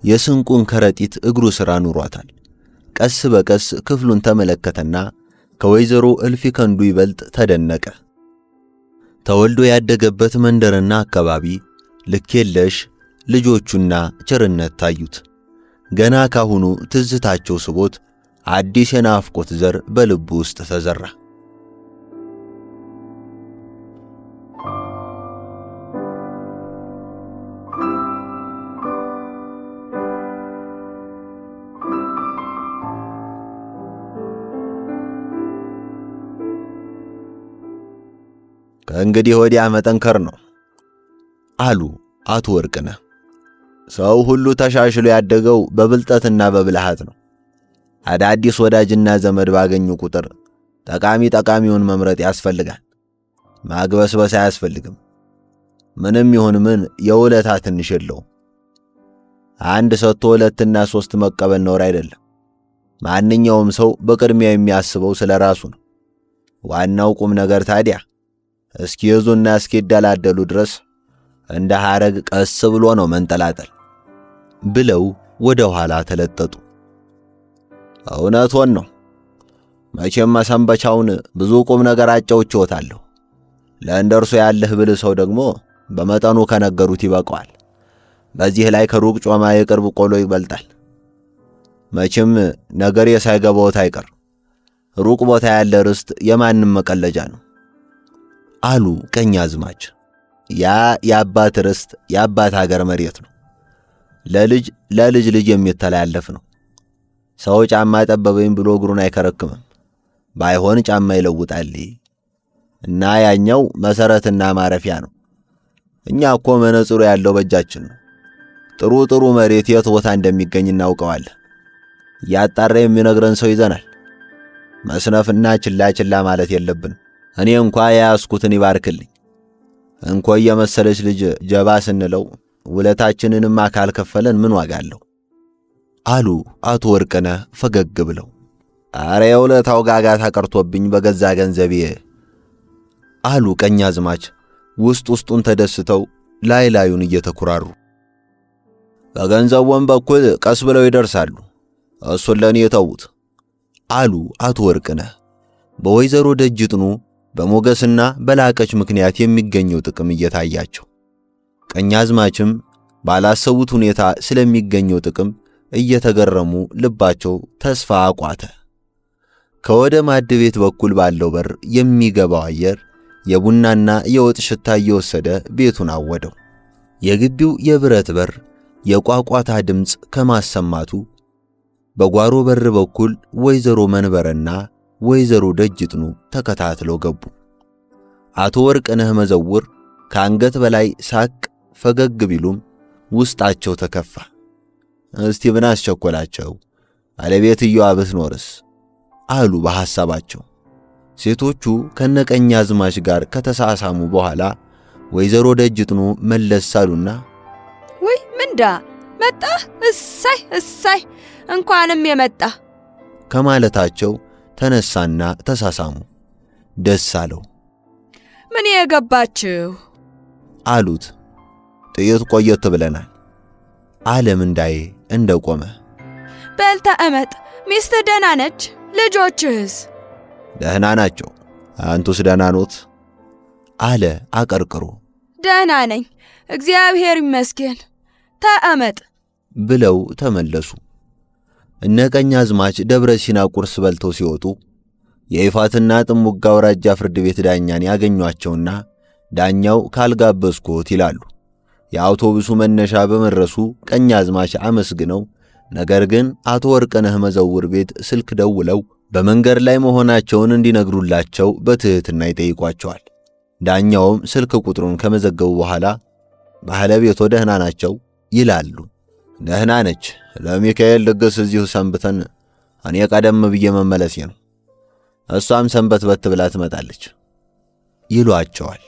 S1: የስንቁን ከረጢት እግሩ ስራ ኑሯታል። ቀስ በቀስ ክፍሉን ተመለከተና ከወይዘሮ እልፊ ከንዱ ይበልጥ ተደነቀ። ተወልዶ ያደገበት መንደርና አካባቢ ልክ የለሽ ልጆቹና ቸርነት ታዩት። ገና ካሁኑ ትዝታቸው ስቦት አዲስ የናፍቆት ዘር በልቡ ውስጥ ተዘራ። ከእንግዲህ ወዲያ መጠንከር ነው አሉ አቶ ወርቅነህ። ሰው ሁሉ ተሻሽሎ ያደገው በብልጠትና በብልሃት ነው። አዳዲስ ወዳጅና ዘመድ ባገኙ ቁጥር ጠቃሚውን መምረጥ ያስፈልጋል። ማግበስበስ አያስፈልግም። ምንም ይሁን ምን የውለታ ትንሽ የለው። አንድ ሰጥቶ ሁለትና ሶስት መቀበል ነውር አይደለም። ማንኛውም ሰው በቅድሚያ የሚያስበው ስለራሱ ነው። ዋናው ቁም ነገር ታዲያ እስኪይዙና እስኪደላደሉ ድረስ እንደ ሐረግ ቀስ ብሎ ነው መንጠላጠል ብለው ወደ ኋላ ተለጠጡ። እውነቱን ነው። መቼም መሰንበቻውን ብዙ ቁም ነገር አጫውቼዎታለሁ። ለእንደርሱ ያለህ ብልህ ሰው ደግሞ በመጠኑ ከነገሩት ይበቃዋል። በዚህ ላይ ከሩቅ ጮማ የቅርብ ቆሎ ይበልጣል። መቼም ነገር ሳይገባዎት አይቀር። ሩቅ ቦታ ያለ ርስት የማንም መቀለጃ ነው አሉ ቀኛዝማች። ያ የአባት ርስት የአባት ሀገር መሬት ነው። ለልጅ ልጅ የሚተላለፍ ነው። ሰው ጫማ ጠበበኝ ብሎ እግሩን አይከረክምም። ባይሆን ጫማ ይለውጣል እና ያኛው መሰረትና ማረፊያ ነው። እኛ እኮ መነጽሩ ያለው በእጃችን ነው። ጥሩ መሬት የት ቦታ እንደሚገኝ እናውቀዋለን። ያጣራ የሚነግረን ሰው ይዘናል። መስነፍና ችላ ማለት የለብንም። እኔ እንኳ ያስኩትን ይባርክልኝ። እንኳ የመሰለች ልጅ ጀባ ስንለው ውለታችንንም አካል ከፈለን ምን ዋጋ አለው አሉ አቶ ወርቅነህ ፈገግ ብለው። አረ የውለታው ጋጋታ ቀርቶብኝ በገዛ ገንዘቤ አሉ ቀኛዝማች ውስጡን ተደስተው ላዩን እየተኩራሩ። በገንዘቡም በኩል ቀስ ብለው ይደርሳሉ። እሱን ለኔ የተዉት አሉ አቶ ወርቅነህ በወይዘሮ ደጅጥኑ በሞገስና በላቀች ምክንያት የሚገኘው ጥቅም እየታያቸው። ቀኛዝማችም ባላሰቡት ሁኔታ ስለሚገኘው ጥቅም እየተገረሙ ልባቸው ተስፋ አቋተ። ከወደ ማድ ቤት በኩል ባለው በር የሚገባው አየር የቡናና የወጥ ሽታ እየወሰደ ቤቱን አወደው። የግቢው የብረት በር የቋቋታ ድምፅ ከማሰማቱ በጓሮ በር በኩል ወይዘሮ መንበረና ወይዘሮ ደጅጥኑ ተከታትለው ገቡ። አቶ ወርቅነህ መዘውር ከአንገት በላይ ሳቅ ፈገግ ቢሉም ውስጣቸው ተከፋ። እስቲ ምን አስቸኮላቸው? ባለቤትየዋ ብትኖርስ አሉ በሐሳባቸው። ሴቶቹ ከነቀኛዝማች ጋር ከተሳሳሙ በኋላ ወይዘሮ ደጅጥኑ መለስ አሉና
S2: ወይ ምንዳ መጣ፣ እሳይ እሳይ እንኳንም የመጣ
S1: ከማለታቸው ተነሳና ተሳሳሙ። ደስ አለው።
S2: ምን የገባችሁ
S1: አሉት። ጥቂት ቆየት ብለናል አለ ምንዳዬ እንደቆመ።
S2: በል ተቀመጥ። ሚስት ደህና ነች? ልጆችህስ?
S1: ደህና ናቸው። አንቱስ ደህና ኖት? አለ አቀርቅሮ።
S2: ደህና ነኝ እግዚአብሔር ይመስገን። ተቀመጥ
S1: ብለው ተመለሱ። እነ ቀኛዝማች ደብረ ሲና ቁርስ በልተው ሲወጡ የይፋትና ጥሙጋ አውራጃ ፍርድ ቤት ዳኛን ያገኟቸውና ዳኛው ካልጋበዝኩት ይላሉ። የአውቶቡሱ መነሻ በመድረሱ ቀኛዝማች አመስግነው፣ ነገር ግን አቶ ወርቅነህ መዘውር ቤት ስልክ ደውለው በመንገድ ላይ መሆናቸውን እንዲነግሩላቸው በትህትና ይጠይቋቸዋል። ዳኛውም ስልክ ቁጥሩን ከመዘገቡ በኋላ ባለቤቶ ደህና ናቸው ይላሉ። ደህና ነች፣ ለሚካኤል ድግስ እዚሁ ሰንብተን እኔ ቀደም ብዬ መመለሴ ነው፣ እሷም ሰንበት በት ብላ ትመጣለች ይሏቸዋል።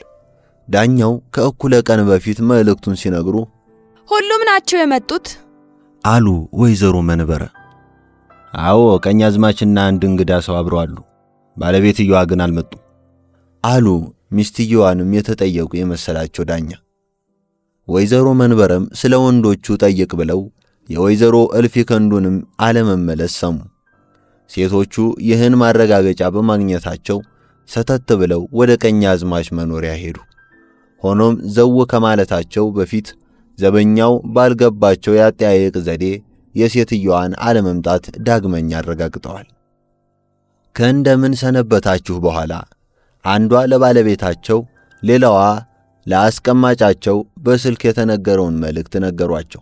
S1: ዳኛው ከእኩለ ቀን በፊት መልእክቱን ሲነግሩ
S2: ሁሉም ናቸው የመጡት
S1: አሉ ወይዘሮ መንበረ። አዎ ቀኛዝማችና አንድ እንግዳ ሰው አብረው አሉ፣ ባለቤትየዋ ግን አልመጡም አሉ ሚስትየዋንም የተጠየቁ የመሰላቸው ዳኛ። ወይዘሮ መንበረም ስለ ወንዶቹ ጠይቅ ብለው የወይዘሮ እልፊ ከንዱንም አለመመለስ ሰሙ። ሴቶቹ ይህን ማረጋገጫ በማግኘታቸው ሰተት ብለው ወደ ቀኛዝማች መኖሪያ ሄዱ። ሆኖም ዘው ከማለታቸው በፊት ዘበኛው ባልገባቸው ያጠያየቅ ዘዴ የሴትየዋን አለመምጣት ዳግመኛ አረጋግጠዋል። ከእንደምን ሰነበታችሁ በኋላ አንዷ ለባለቤታቸው፣ ሌላዋ ለአስቀማጫቸው በስልክ የተነገረውን መልእክት ነገሯቸው።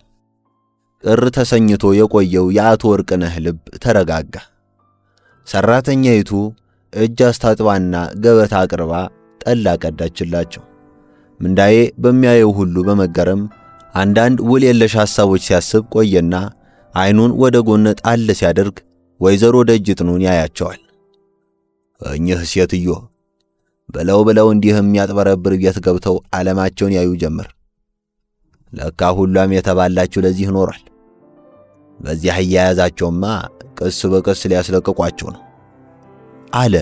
S1: ቅር ተሰኝቶ የቆየው የአቶ ወርቅነህ ልብ ተረጋጋ። ሰራተኛይቱ እጅ አስታጥባና ገበታ አቅርባ ጠላ ቀዳችላቸው። ምንዳዬ በሚያየው ሁሉ በመገረም አንዳንድ ውል የለሽ ሐሳቦች ሲያስብ ቆየና አይኑን ወደ ጎን ጣል ሲያደርግ ወይዘሮ ደጅጥኑን ያያቸዋል። እኚህ ሴትዮ ብለው እንዲህ የሚያጥበረብር ቤት ገብተው ዓለማቸውን ያዩ ጀመር። ለካ ሁሏም የተባላችሁ ለዚህ ኖሯል። በዚህ አያያዛቸውማ ቀስ በቀስ ሊያስለቅቋቸው ነው አለ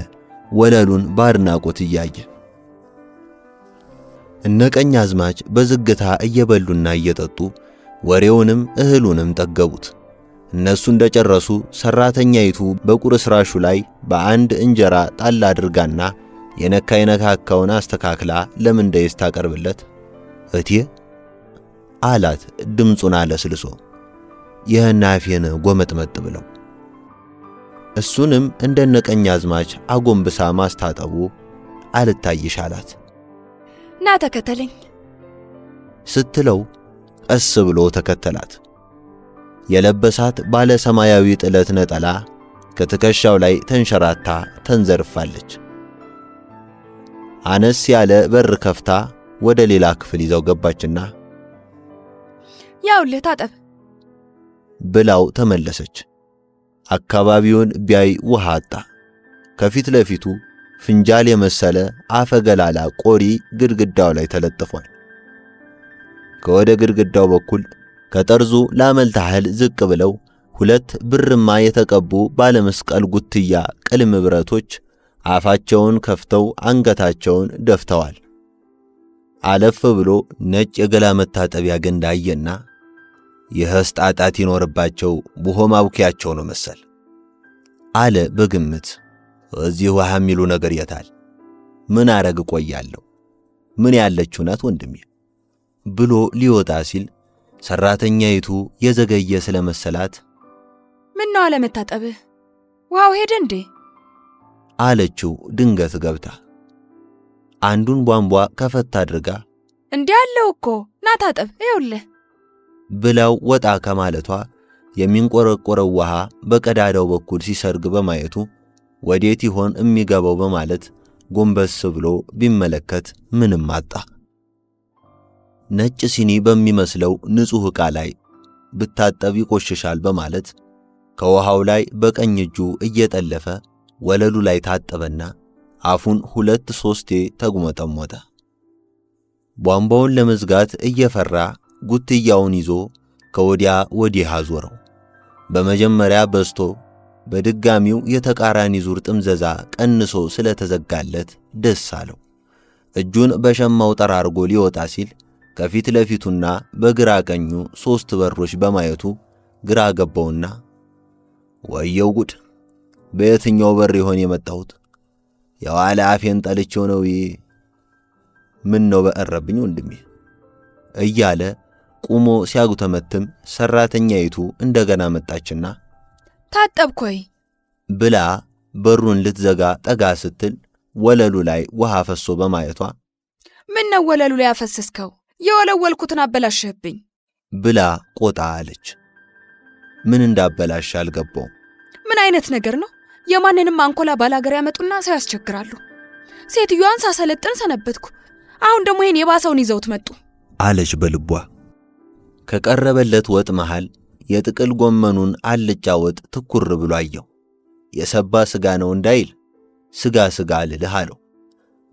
S1: ወለሉን ባድናቆት እያየ። እነ ቀኛዝማች በዝግታ እየበሉና እየጠጡ ወሬውንም እህሉንም ጠገቡት። እነሱ እንደጨረሱ ሰራተኛይቱ በቁርስራሹ ላይ በአንድ እንጀራ ጣል አድርጋና የነካ የነካካውን አስተካክላ ለምንዳዬ ታቀርብለት እቴ አላት ድምፁን አለስልሶ ይህን አፌን ጎመጥመጥ ብለው። እሱንም እንደነ ቀኛዝማች አጎንብሳ ማስታጠቡ አልታይሽ አላት።
S2: ና ተከተለኝ
S1: ስትለው ቀስ ብሎ ተከተላት። የለበሳት ባለ ሰማያዊ ጥለት ነጠላ ከትከሻው ላይ ተንሸራታ ተንዘርፋለች። አነስ ያለ በር ከፍታ ወደ ሌላ ክፍል ይዘው ገባችና
S2: ያውልህ ታጠብ
S1: ብላው ተመለሰች። አካባቢውን ቢያይ ውሃ አጣ። ከፊት ለፊቱ ፍንጃል የመሰለ አፈገላላ ቆሪ ግድግዳው ላይ ተለጥፏል። ከወደ ግድግዳው በኩል ከጠርዙ ላመልታህል ዝቅ ብለው ሁለት ብርማ የተቀቡ ባለመስቀል ጉትያ ቅልም ብረቶች አፋቸውን ከፍተው አንገታቸውን ደፍተዋል። አለፍ ብሎ ነጭ የገላ መታጠቢያ ገንዳ አየና ይህስ ጣጣት ይኖርባቸው ቡሆ ማቡኪያቸው ነው መሰል አለ በግምት። እዚህ ውሃ የሚሉ ነገር የታል? ምን አረግ ቆያለሁ? ምን ያለችው ናት ወንድሜ ብሎ ሊወጣ ሲል ሰራተኛይቱ የዘገየ ስለመሰላት
S2: ምን ነው አለመታጠብህ? ውሃው ሄደ እንዴ
S1: አለችው ድንገት ገብታ። አንዱን ቧንቧ ከፈት አድርጋ
S2: እንዴ አለው እኮ ና ታጠብ ይውልህ
S1: ብላው ወጣ ከማለቷ የሚንቆረቆረው ውሃ በቀዳዳው በኩል ሲሰርግ በማየቱ ወዴት ይሆን የሚገባው በማለት ጎንበስ ብሎ ቢመለከት ምንም አጣ። ነጭ ሲኒ በሚመስለው ንጹሕ ዕቃ ላይ ብታጠብ ይቆሽሻል በማለት ከውሃው ላይ በቀኝ እጁ እየጠለፈ ወለሉ ላይ ታጠበና አፉን 2-3 ተጉመጠሞጠ። ቧንቧውን ለመዝጋት እየፈራ ጉትያውን ይዞ ከወዲያ ወዲህ አዞረው። በመጀመሪያ በስቶ በድጋሚው የተቃራኒ ዙር ጥምዘዛ ቀንሶ ስለተዘጋለት ደስ አለው። እጁን በሸማው ጠራርጎ ሊወጣ ሲል ከፊት ለፊቱና በግራ ቀኙ 3 በሮች በማየቱ ግራ ገባውና ወየው ጉድ! በየትኛው በር ይሆን የመጣሁት? የዋለ አፌን ጠልቼው ነው። ምን ነው በእረብኝ ወንድሜ እያለ ቁሞ ሲያጉተመትም ሰራተኛይቱ እንደገና መጣችና
S2: ታጠብኮይ
S1: ብላ በሩን ልትዘጋ ጠጋ ስትል ወለሉ ላይ ውሃ ፈሶ በማየቷ
S2: ምን ነው ወለሉ ላይ ያፈሰስከው? የወለወልኩትን አበላሽህብኝ
S1: ብላ ቆጣ አለች። ምን እንዳበላሽ አልገባው።
S2: ምን አይነት ነገር ነው? የማንንም አንኮላ ባላገር ያመጡና ሰው ያስቸግራሉ። ሴትዮዋን ሳሰለጥን ሰነበትኩ። አሁን ደግሞ ይሄን የባሰውን ይዘውት መጡ
S1: አለች በልቧ። ከቀረበለት ወጥ መሃል የጥቅል ጎመኑን አልጫ ወጥ ትኩር ብሎ አየው። የሰባ ስጋ ነው እንዳይል ስጋ ልልህ አለው።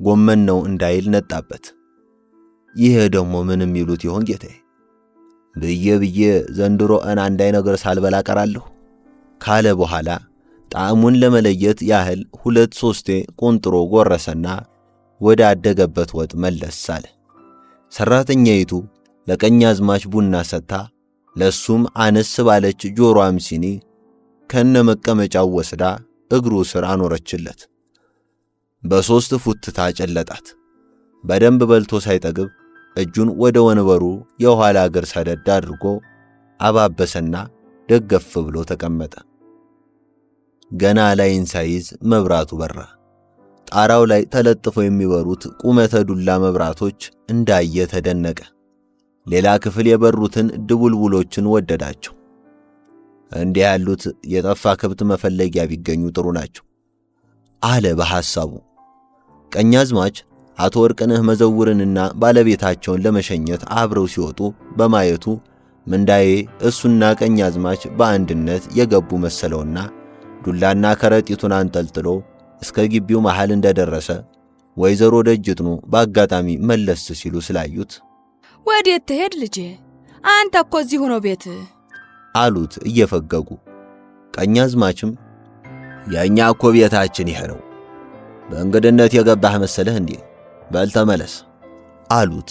S1: ጎመን ነው እንዳይል ነጣበት። ይሄ ደግሞ ምንም ይሉት ይሆን ጌታዬ? ብዬ ዘንድሮ እንዳይ ነገር ሳልበላ ቀራለሁ ካለ በኋላ ጣዕሙን ለመለየት ያህል 2-3 ቆንጥሮ ጎረሰና ወደ አደገበት ወጥ መለስ አለ። ሰራተኛይቱ ለቀኛዝማች ቡና ሰጥታ ለሱም አነስ ባለች ጆሮአም ሲኒ ከነ መቀመጫው ወስዳ እግሩ ስር አኖረችለት። በ3 ፉትታ ጨለጣት። በደንብ በልቶ ሳይጠግብ እጁን ወደ ወንበሩ የኋላ እግር ሰደድ አድርጎ አባበሰና ደገፍ ብሎ ተቀመጠ። ገና ላይን ሳይዝ መብራቱ በራ። ጣራው ላይ ተለጥፈው የሚበሩት ቁመተ ዱላ መብራቶች እንዳየ ተደነቀ። ሌላ ክፍል የበሩትን ድቡልቡሎችን ወደዳቸው። እንዲህ ያሉት የጠፋ ከብት መፈለጊያ ቢገኙ ጥሩ ናቸው አለ በሐሳቡ። ቀኛዝማች አቶ ወርቅነህ መዘውርንና ባለቤታቸውን ለመሸኘት አብረው ሲወጡ በማየቱ ምንዳዬ እሱና ቀኛዝማች በአንድነት የገቡ መሰለውና ዱላና ከረጢቱን አንጠልጥሎ እስከ ግቢው መሃል እንደደረሰ ወይዘሮ ደጅጥኑ በአጋጣሚ መለስ ሲሉ ስላዩት
S2: ወዴት ትሄድ ልጄ? አንተ እኮ እዚህ ሆኖ ቤት
S1: አሉት እየፈገጉ። ቀኛዝማችም የኛ እኮ ቤታችን ይሄ ነው፣ በእንግድነት የገባህ መሰለህ እንዴ? በል ተመለስ አሉት።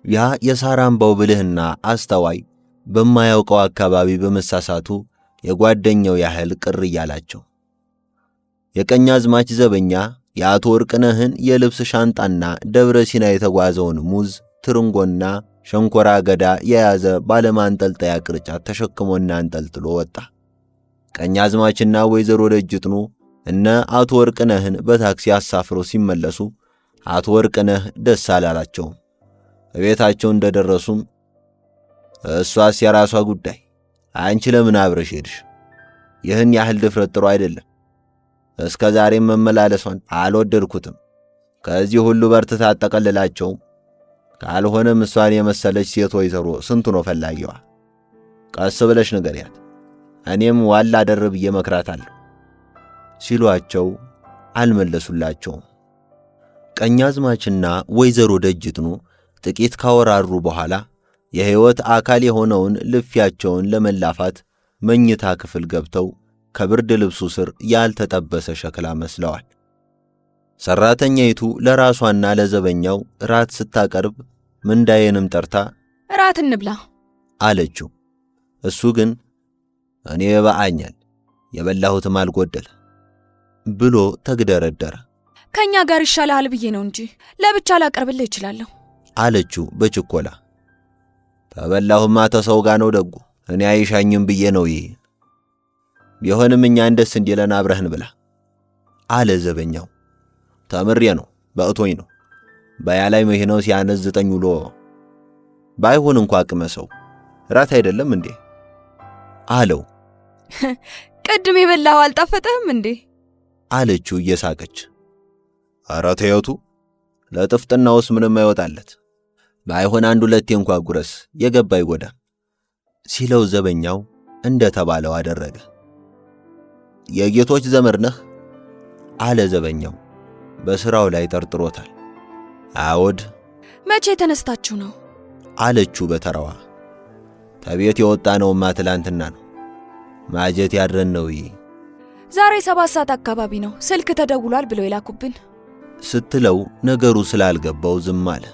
S1: ያ የሳራምባው ብልህና አስተዋይ በማያውቀው አካባቢ በመሳሳቱ የጓደኛው ያህል ቅር እያላቸው የቀኛዝማች ዘበኛ የአቶ ወርቅነህን የልብስ ሻንጣና ደብረ ሲና የተጓዘውን ሙዝ፣ ትርንጎና ሸንኮራ አገዳ የያዘ ባለማንጠልጠያ ቅርጫት ተሸክሞና አንጠልጥሎ ወጣ። ቀኛዝማችና ወይዘሮ ደጅጥኑ እነ አቶ ወርቅነህን በታክሲ አሳፍረው ሲመለሱ አቶ ወርቅነህ ደስ አላላቸውም። ቤታቸው እንደደረሱም እሷስ የራሷ ጉዳይ፣ አንቺ ለምን አብረሽ ሄድሽ? ይህን ያህል ድፍረት ጥሩ አይደለም። እስከ ዛሬም መመላለሷን አልወደድኩትም። ከዚህ ሁሉ በርትታ አጠቀልላቸው። ካልሆነም እሷን የመሰለች ሴት ወይዘሮ ስንቱ ነው ፈላጊዋ? ቀስ ብለሽ ንገሪያት፣ እኔም ዋላ ደርብ እየመክራታለሁ ሲሏቸው አልመለሱላቸውም። ቀኛዝማችና ወይዘሮ ደጅጥኑ ጥቂት ካወራሩ በኋላ የሕይወት አካል የሆነውን ልፊያቸውን ለመላፋት መኝታ ክፍል ገብተው ከብርድ ልብሱ ስር ያልተጠበሰ ሸክላ መስለዋል። ሰራተኛይቱ ለራሷና ለዘበኛው ራት ስታቀርብ ምንዳዬንም ጠርታ
S2: ራት እንብላ
S1: አለችው። እሱ ግን እኔ በአኛል የበላሁትም አልጎደለ ብሎ ተግደረደረ።
S2: ከኛ ጋር ይሻላል ብዬ ነው እንጂ ለብቻ ላቀርብልህ እችላለሁ
S1: አለችው በችኮላ። ተበላሁማ ተሰው ጋር ነው ደጉ፣ እኔ አይሻኝም ብዬ ነው። ይሄ ቢሆንም እኛ እንደስ እንዲለን አብረህን ብላ አለ ዘበኛው። ተምሬ ነው በእቶኝ ነው በያ ላይ መሄነው ሲያነዝጠኝ ውሎ ባይሆን እንኳን ቅመሰው፣ ራት አይደለም እንዴ አለው።
S2: ቅድም የበላው አልጣፈጠህም እንዴ
S1: አለችው እየሳቀች። ኧረ ተይቱ፣ ለጥፍጥናውስ ምንም አይወጣለት፣ ባይሆን አንድ ሁለቴ እንኳን ጉረስ፣ የገባ ይጎዳም ሲለው ዘበኛው እንደተባለው አደረገ። የጌቶች ዘመድ ነህ አለ ዘበኛው በስራው ላይ ጠርጥሮታል። አዎድ።
S2: መቼ ተነስታችሁ ነው
S1: አለችው በተራዋ። ተቤት የወጣነውማ ትላንትና ነው፣ ማጀት ያድረን ነው።
S2: ዛሬ 7 ሰዓት አካባቢ ነው ስልክ ተደውሏል ብለው ይላኩብን
S1: ስትለው ነገሩ ስላልገባው ዝም አለ።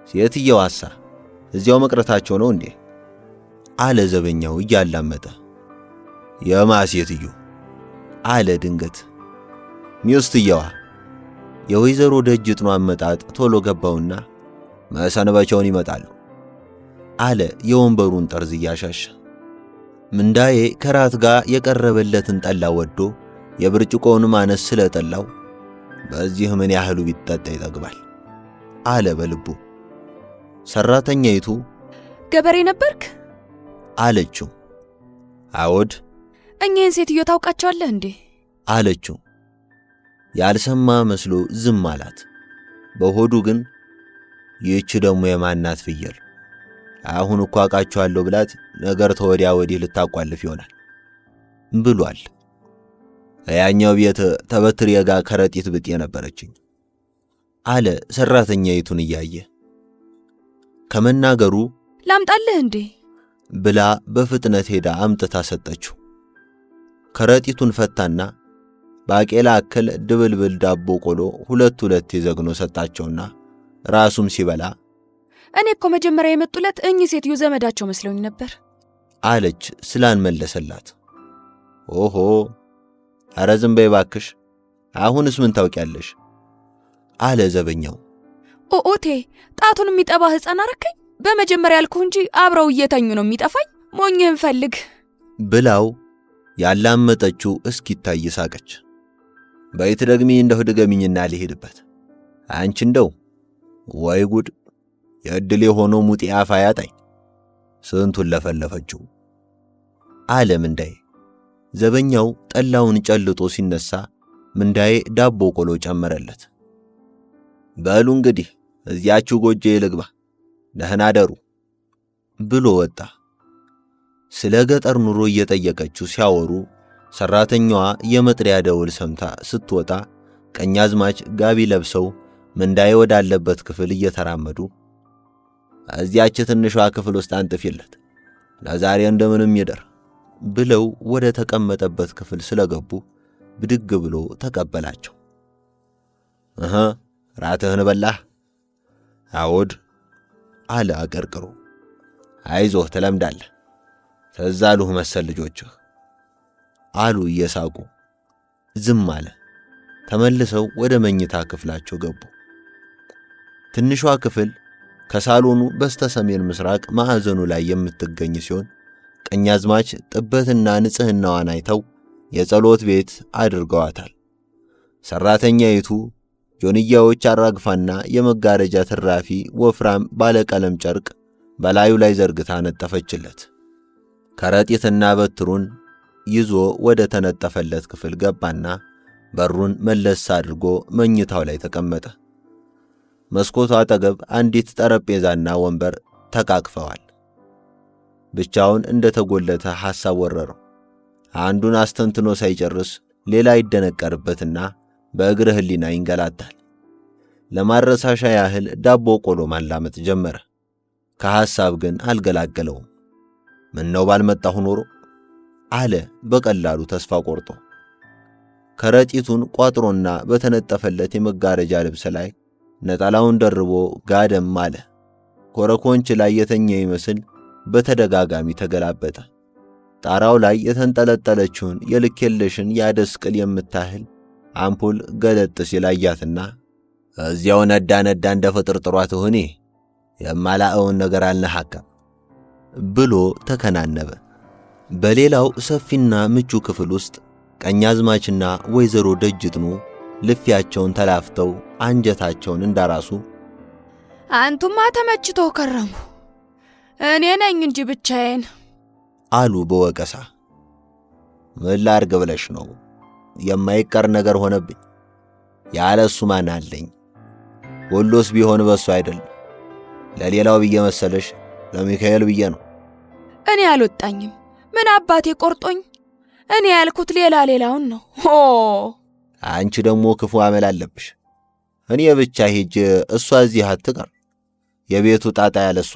S1: ሴትየዋሳ እዚያው መቅረታቸው ነው እንዴ አለ ዘበኛው እያላመጠ። የማ ሴትዮ አለ ድንገት። ሚስትየዋ። የወይዘሮ ደጅጥኑ አመጣጥ ቶሎ ገባውና መሰንበቻውን ይመጣሉ አለ የወንበሩን ጠርዝ እያሻሸ። ምንዳዬ ከራት ጋር የቀረበለትን ጠላ ወዶ የብርጭቆውን ማነስ ስለጠላው በዚህ ምን ያህሉ ቢጠጣ ይጠግባል አለ በልቡ። ሰራተኛይቱ
S2: ገበሬ ነበርክ
S1: አለችው። አዎድ።
S2: እኚህን ሴትዮ ታውቃቸዋለህ እንዴ
S1: አለችው። ያልሰማ መስሎ ዝም አላት። በሆዱ ግን ይህች ደግሞ የማናት ፍየል፣ አሁን እኮ አውቃቸዋለሁ ብላት ነገር ተወዲያ ወዲህ ልታቋልፍ ይሆናል ብሏል። ያኛው ቤት ተበትር የጋ ከረጢት ብጤ ነበረችኝ አለ ሰራተኛይቱን እያየ። ከመናገሩ
S2: ላምጣልህ እንዴ
S1: ብላ በፍጥነት ሄዳ አምጥታ ሰጠችው። ከረጢቱን ፈታና ባቄላ አከል ድብልብል ዳቦ ቆሎ ሁለት የዘግኖ ሰጣቸውና ራሱም ሲበላ
S2: እኔ እኮ መጀመሪያ የመጡለት እኚህ ሴትዮ ዘመዳቸው መስለውኝ ነበር
S1: አለች ስላልመለሰላት። ኦሆ ኧረ ዝም በይ እባክሽ፣ አሁንስ ምን ታውቂያለሽ አለ ዘበኛው።
S2: ኦኦቴ ጣቱን የሚጠባ ሕፃን አረከኝ። በመጀመሪያ ያልኩህ እንጂ አብረው እየተኙ ነው የሚጠፋኝ። ሞኝህን ፈልግ
S1: ብላው ያላመጠችው እስኪታይ ሳቀች። በይት ደግሚ እንደው ድገሚኝና ልሄድበት። አንቺ እንደው ወይ ጉድ፣ የእድል የሆነው ሙጤ አፋ ያጣኝ፣ ስንቱን ለፈለፈችው አለ ምንዳዬ። ዘበኛው ጠላውን ጨልጦ ሲነሳ ምንዳዬ ዳቦ ቆሎ ጨመረለት። በሉ እንግዲህ እዚያችሁ ጎጆ ልግባ፣ ደህና ደሩ ብሎ ወጣ። ስለ ገጠር ኑሮ እየጠየቀችው ሲያወሩ ሰራተኛዋ የመጥሪያ ደውል ሰምታ ስትወጣ ቀኛዝማች ጋቢ ለብሰው ምንዳዬ ወዳለበት ክፍል እየተራመዱ እዚያች ትንሿ ክፍል ውስጥ አንጥፊለት ለዛሬ እንደምንም ይደር ብለው ወደ ተቀመጠበት ክፍል ስለገቡ ብድግ ብሎ ተቀበላቸው። ራትህን በላህ? አዎድ አለ አቀርቅሮ። አይዞህ ትለምዳለህ፣ ተዛሉህ መሰል ልጆችህ አሉ እየሳቁ። ዝም አለ። ተመልሰው ወደ መኝታ ክፍላቸው ገቡ። ትንሿ ክፍል ከሳሎኑ በስተሰሜን ምስራቅ ማዕዘኑ ላይ የምትገኝ ሲሆን ቀኛዝማች ጥበትና ንጽህናዋን አይተው የጸሎት ቤት አድርገዋታል። ሰራተኛይቱ ጆንያዎች አራግፋና የመጋረጃ ትራፊ ወፍራም ባለቀለም ጨርቅ በላዩ ላይ ዘርግታ ነጠፈችለት። ከረጢትና በትሩን ይዞ ወደ ተነጠፈለት ክፍል ገባና በሩን መለስ አድርጎ መኝታው ላይ ተቀመጠ። መስኮቱ አጠገብ አንዲት ጠረጴዛና ወንበር ተቃቅፈዋል። ብቻውን እንደተጎለተ ሐሳብ ወረረው። አንዱን አስተንትኖ ሳይጨርስ ሌላ ይደነቀርበትና በእግረ ህሊና ይንገላታል። ለማረሳሻ ያህል ዳቦ ቆሎ ማላመጥ ጀመረ። ከሐሳብ ግን አልገላገለውም። ምነው ባልመጣሁ ኖሮ አለ በቀላሉ ተስፋ ቆርጦ። ከረጢቱን ቋጥሮና በተነጠፈለት የመጋረጃ ልብስ ላይ ነጠላውን ደርቦ ጋደም አለ። ኮረኮንች ላይ የተኛ ይመስል በተደጋጋሚ ተገላበጠ። ጣራው ላይ የተንጠለጠለችውን የልክ የለሽን ያደስቅል የምታህል አምፖል ገለጥ ሲል አያትና እዚያው ነዳ እንደ ፍጥርጥሯት ሆኔ የማላእውን ነገር አልነሐከም ብሎ ተከናነበ። በሌላው ሰፊና ምቹ ክፍል ውስጥ ቀኛዝማችና ወይዘሮ ደጅጥኑ ልፊያቸውን ተላፍተው አንጀታቸውን እንዳራሱ
S2: አንቱማ ተመችቶ ከረሙ፣ እኔ ነኝ እንጂ ብቻዬን
S1: አሉ በወቀሳ። ምን ላድርግ ብለሽ ነው? የማይቀር ነገር ሆነብኝ። ያለሱ ማን አለኝ? ሁሉስ ቢሆን በሱ አይደል? ለሌላው ብዬ መሰለሽ? ለሚካኤል ብዬ ነው።
S2: እኔ አልወጣኝም። ምን አባቴ ቆርጦኝ? እኔ ያልኩት ሌላውን ነው። ሆ
S1: አንቺ ደግሞ ክፉ አመል አለብሽ። እኔ ብቻ ሄጄ እሷ እዚህ አትቀር፣ የቤቱ ጣጣ ያለሷ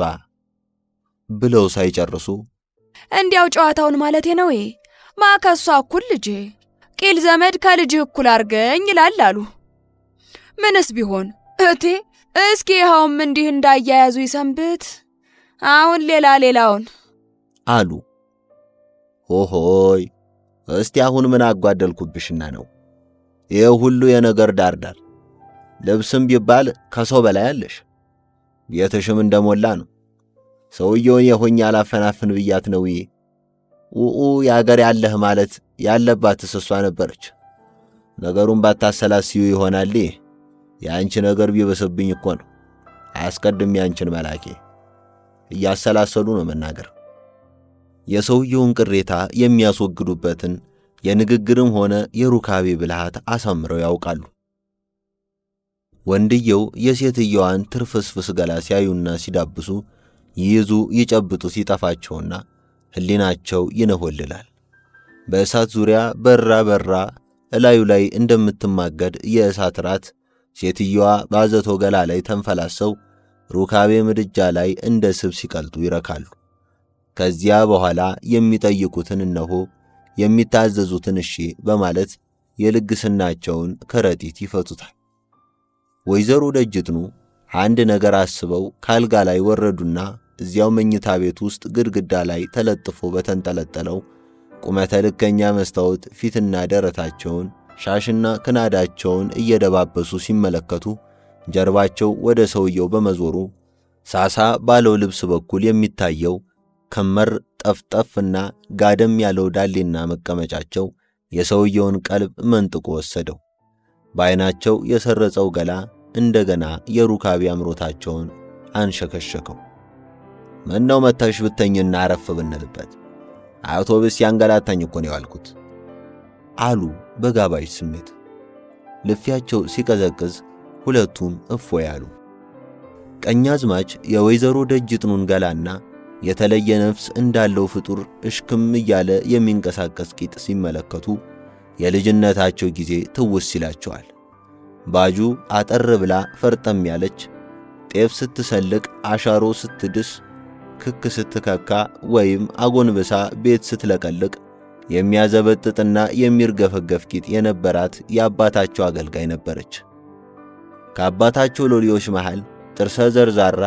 S1: ብለው ሳይጨርሱ
S2: እንዲያው ጨዋታውን ማለቴ ነው። ማከሷ እኩል ልጄ ቂል ዘመድ ከልጅህ እኩል አርገኝ ይላል አሉ። ምንስ ቢሆን እቴ እስኪ ይኸውም እንዲህ እንዳያያዙ ይሰንብት። አሁን ሌላውን
S1: አሉ። ሆሆይ እስቲ አሁን ምን አጓደልኩብሽና ነው? ይህ ሁሉ የነገር ዳርዳር። ልብስም ቢባል ከሰው በላይ አለሽ። ቤትሽም እንደሞላ ነው። ሰውየውን የሆኛ አላፈናፍን ብያት ነው። ያገር ያለህ ማለት ያለባትስ እሷ ነበረች። ነገሩን ባታሰላስዩ ይሆናል። የአንቺ ነገር ቢበስብኝ እኮ ነው አያስቀድም ያንቺን መላኬ። እያሰላሰሉ ነው መናገር። የሰውየውን ቅሬታ የሚያስወግዱበትን የንግግርም ሆነ የሩካቤ ብልሃት አሳምረው ያውቃሉ። ወንድየው የሴትየዋን ትርፍስፍስ ገላ ሲያዩና ሲዳብሱ ይይዙ ይጨብጡ ሲጠፋቸውና ህሊናቸው ይነሆልላል። በእሳት ዙሪያ በራ እላዩ ላይ እንደምትማገድ የእሳት ራት ሴትየዋ ባዘቶ ገላ ላይ ተንፈላሰው ሩካቤ ምድጃ ላይ እንደ ስብ ሲቀልጡ ይረካሉ። ከዚያ በኋላ የሚጠይቁትን እነሆ፣ የሚታዘዙትን እሺ በማለት የልግስናቸውን ከረጢት ይፈቱታል። ወይዘሮ ደጅጥኑ አንድ ነገር አስበው ካልጋ ላይ ወረዱና እዚያው መኝታ ቤት ውስጥ ግድግዳ ላይ ተለጥፎ በተንጠለጠለው ቁመተ ልከኛ መስታወት ፊትና ደረታቸውን ሻሽና ክናዳቸውን እየደባበሱ ሲመለከቱ ጀርባቸው ወደ ሰውየው በመዞሩ ሳሳ ባለው ልብስ በኩል የሚታየው ከመር ጠፍጠፍና ጋደም ያለው ዳሌና መቀመጫቸው የሰውየውን ቀልብ መንጥቆ ወሰደው። በዓይናቸው የሰረጸው ገላ እንደገና የሩካቤ አምሮታቸውን አንሸከሸከው። ምነው መታሽ ብተኝና አረፍ ብንልበት? አውቶቡስ ያንገላታኝ እኮ ነው ያልኩት አሉ በጋባዥ ስሜት። ልፊያቸው ሲቀዘቅዝ ሁለቱም እፎይ አሉ። ቀኛዝማች የወይዘሮ ደጅጥኑን ገላና የተለየ ነፍስ እንዳለው ፍጡር እሽክም እያለ የሚንቀሳቀስ ቂጥ ሲመለከቱ የልጅነታቸው ጊዜ ትውስ ይላቸዋል። ባጁ አጠር ብላ ፈርጠም ያለች፣ ጤፍ ስትሰልቅ አሻሮ ስትድስ ክክ ስትከካ ወይም አጎንብሳ ቤት ስትለቀልቅ የሚያዘበጥጥና የሚርገፈገፍ ቂጥ የነበራት የአባታቸው አገልጋይ ነበረች። ከአባታቸው ሎሌዎች መሃል ጥርሰ ዘርዛራ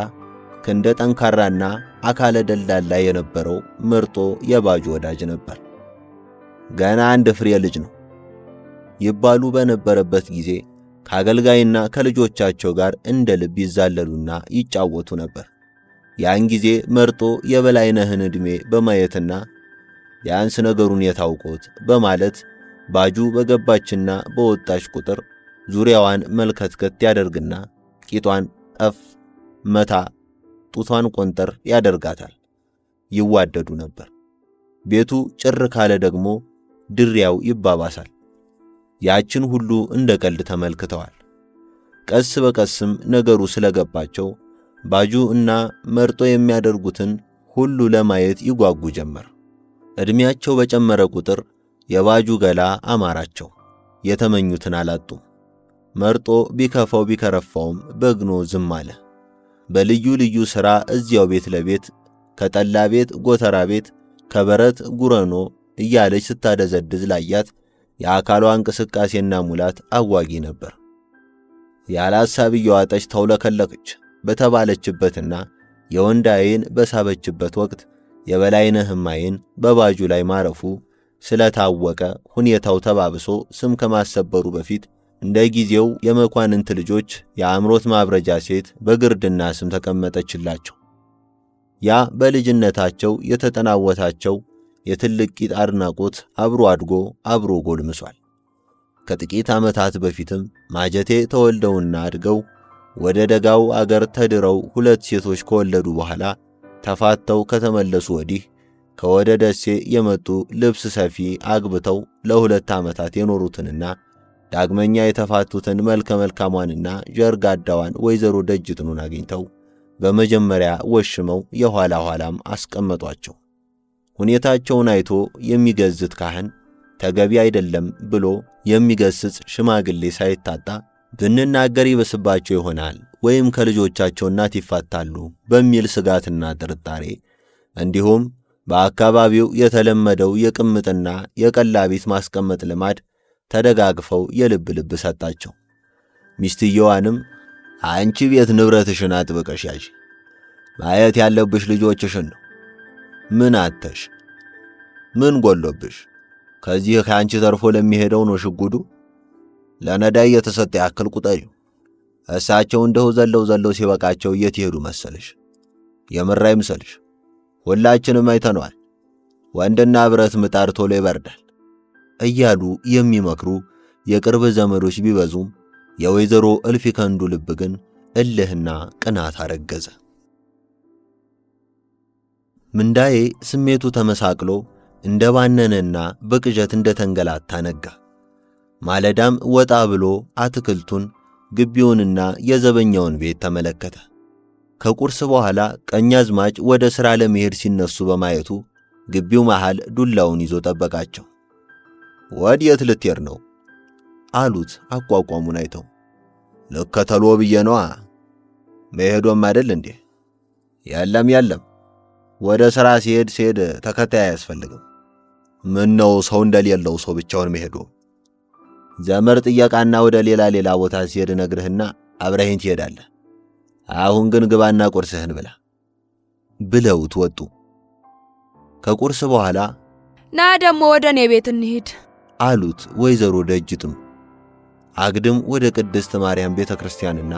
S1: ክንደ ጠንካራና አካለ ደልዳላ የነበረው መርጦ የባጁ ወዳጅ ነበር። ገና አንድ ፍሬ ልጅ ነው ይባሉ በነበረበት ጊዜ ከአገልጋይና ከልጆቻቸው ጋር እንደ ልብ ይዛለሉና ይጫወቱ ነበር። ያን ጊዜ መርጦ የበላይነህን ዕድሜ በማየትና የአንስ ነገሩን የታውቆት በማለት ባጁ በገባችና በወጣች ቁጥር ዙሪያዋን መልከትከት ያደርግና ቂጧን ጠፍ መታ ጡቷን ቆንጠር ያደርጋታል። ይዋደዱ ነበር። ቤቱ ጭር ካለ ደግሞ ድሪያው ይባባሳል። ያችን ሁሉ እንደ ቀልድ ተመልክተዋል። ቀስ በቀስም ነገሩ ስለገባቸው ባጁ እና መርጦ የሚያደርጉትን ሁሉ ለማየት ይጓጉ ጀመር። ዕድሜያቸው በጨመረ ቁጥር የባጁ ገላ አማራቸው። የተመኙትን አላጡም። መርጦ ቢከፋው ቢከረፋውም በግኖ ዝም አለ። በልዩ ልዩ ሥራ እዚያው ቤት ለቤት ከጠላ ቤት ጎተራ ቤት ከበረት ጉረኖ እያለች ስታደዘድዝ ላያት የአካሏ እንቅስቃሴና ሙላት አዋጊ ነበር። ያለ ሐሳብ እየዋጠች ተውለከለከች በተባለችበትና የወንድ ዓይን በሳበችበት ወቅት የበላይነህም ዓይን በባጁ ላይ ማረፉ ስለታወቀ ሁኔታው ተባብሶ ስም ከማሰበሩ በፊት እንደ ጊዜው የመኳንንት ልጆች የአእምሮት ማብረጃ ሴት በግርድና ስም ተቀመጠችላቸው። ያ በልጅነታቸው የተጠናወታቸው የትልቅ ቂጥ አድናቆት አብሮ አድጎ አብሮ ጎልምሷል። ከጥቂት ዓመታት በፊትም ማጀቴ ተወልደውና አድገው ወደ ደጋው አገር ተድረው ሁለት ሴቶች ከወለዱ በኋላ ተፋተው ከተመለሱ ወዲህ ከወደ ደሴ የመጡ ልብስ ሰፊ አግብተው ለ2 ዓመታት የኖሩትንና ዳግመኛ የተፋቱትን መልከ መልካሟንና ጀርጋዳዋን ወይዘሮ ደጅጥኑን አግኝተው በመጀመሪያ ወሽመው የኋላ ኋላም አስቀመጧቸው። ሁኔታቸውን አይቶ የሚገዝት ካህን ተገቢ አይደለም ብሎ የሚገስጽ ሽማግሌ ሳይታጣ ብንናገር ይበስባቸው ይሆናል ወይም ከልጆቻቸው እናት ይፋታሉ በሚል ስጋትና ጥርጣሬ እንዲሁም በአካባቢው የተለመደው የቅምጥና የቀላቢት ማስቀመጥ ልማድ ተደጋግፈው የልብ ልብ ሰጣቸው። ሚስትየዋንም አንቺ ቤት ንብረትሽን አጥብቀሽ ያዥ፣ ማየት ያለብሽ ልጆችሽን ነው። ምን አተሽ? ምን ጎሎብሽ? ከዚህ ከአንቺ ተርፎ ለሚሄደው ነው ሽጉዱ። ለነዳይ የተሰጠ ያክል ቁጠሪው። እሳቸው እንደው ዘለው ሲበቃቸው የት ይሄዱ መሰልሽ? የምራ ይምሰልሽ። ሁላችንም አይተነዋል። ወንድና ብረት ምጣድ ቶሎ ይበርዳል እያሉ የሚመክሩ የቅርብ ዘመዶች ቢበዙም የወይዘሮ እልፊከንዱ ልብ ግን እልህና ቅናት አረገዘ። ምንዳዬ ስሜቱ ተመሳቅሎ እንደባነነና በቅዠት እንደተንገላታ ነጋ። ማለዳም ወጣ ብሎ አትክልቱን፣ ግቢውንና የዘበኛውን ቤት ተመለከተ። ከቁርስ በኋላ ቀኛዝማች ወደ ሥራ ለመሄድ ሲነሱ በማየቱ ግቢው መሃል ዱላውን ይዞ ጠበቃቸው። ወዴት ልትሄድ ነው አሉት አቋቋሙን አይተው። ልከተሎ ብዬ ነዋ። መሄዶም አይደል እንዴ? የለም ወደ ሥራ ሲሄድ ተከታይ አያስፈልግም። ምን ነው ሰው እንደሌለው ሰው ብቻውን መሄዱ? ዘመድ ጥየቃና ወደ ሌላ ቦታ ሲሄድ ነግርህና አብረህን ትሄዳለህ። አሁን ግን ግባና ቁርስህን ብላ ብለውት ወጡ። ከቁርስ በኋላ
S2: ና ደሞ ወደ እኔ ቤት እንሂድ
S1: አሉት ወይዘሮ ደጅጥኑ። አግድም ወደ ቅድስት ማርያም ቤተክርስቲያንና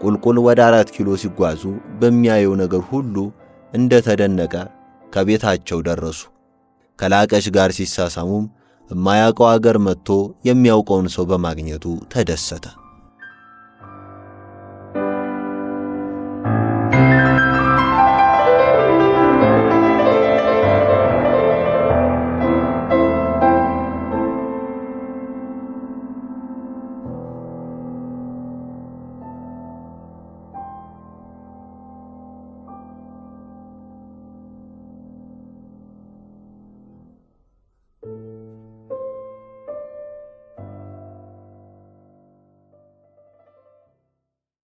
S1: ቁልቁል ወደ 4 ኪሎ ሲጓዙ በሚያየው ነገር ሁሉ እንደተደነቀ ከቤታቸው ደረሱ። ከላቀሽ ጋር ሲሳሳሙም የማያውቀው አገር መጥቶ የሚያውቀውን ሰው በማግኘቱ ተደሰተ።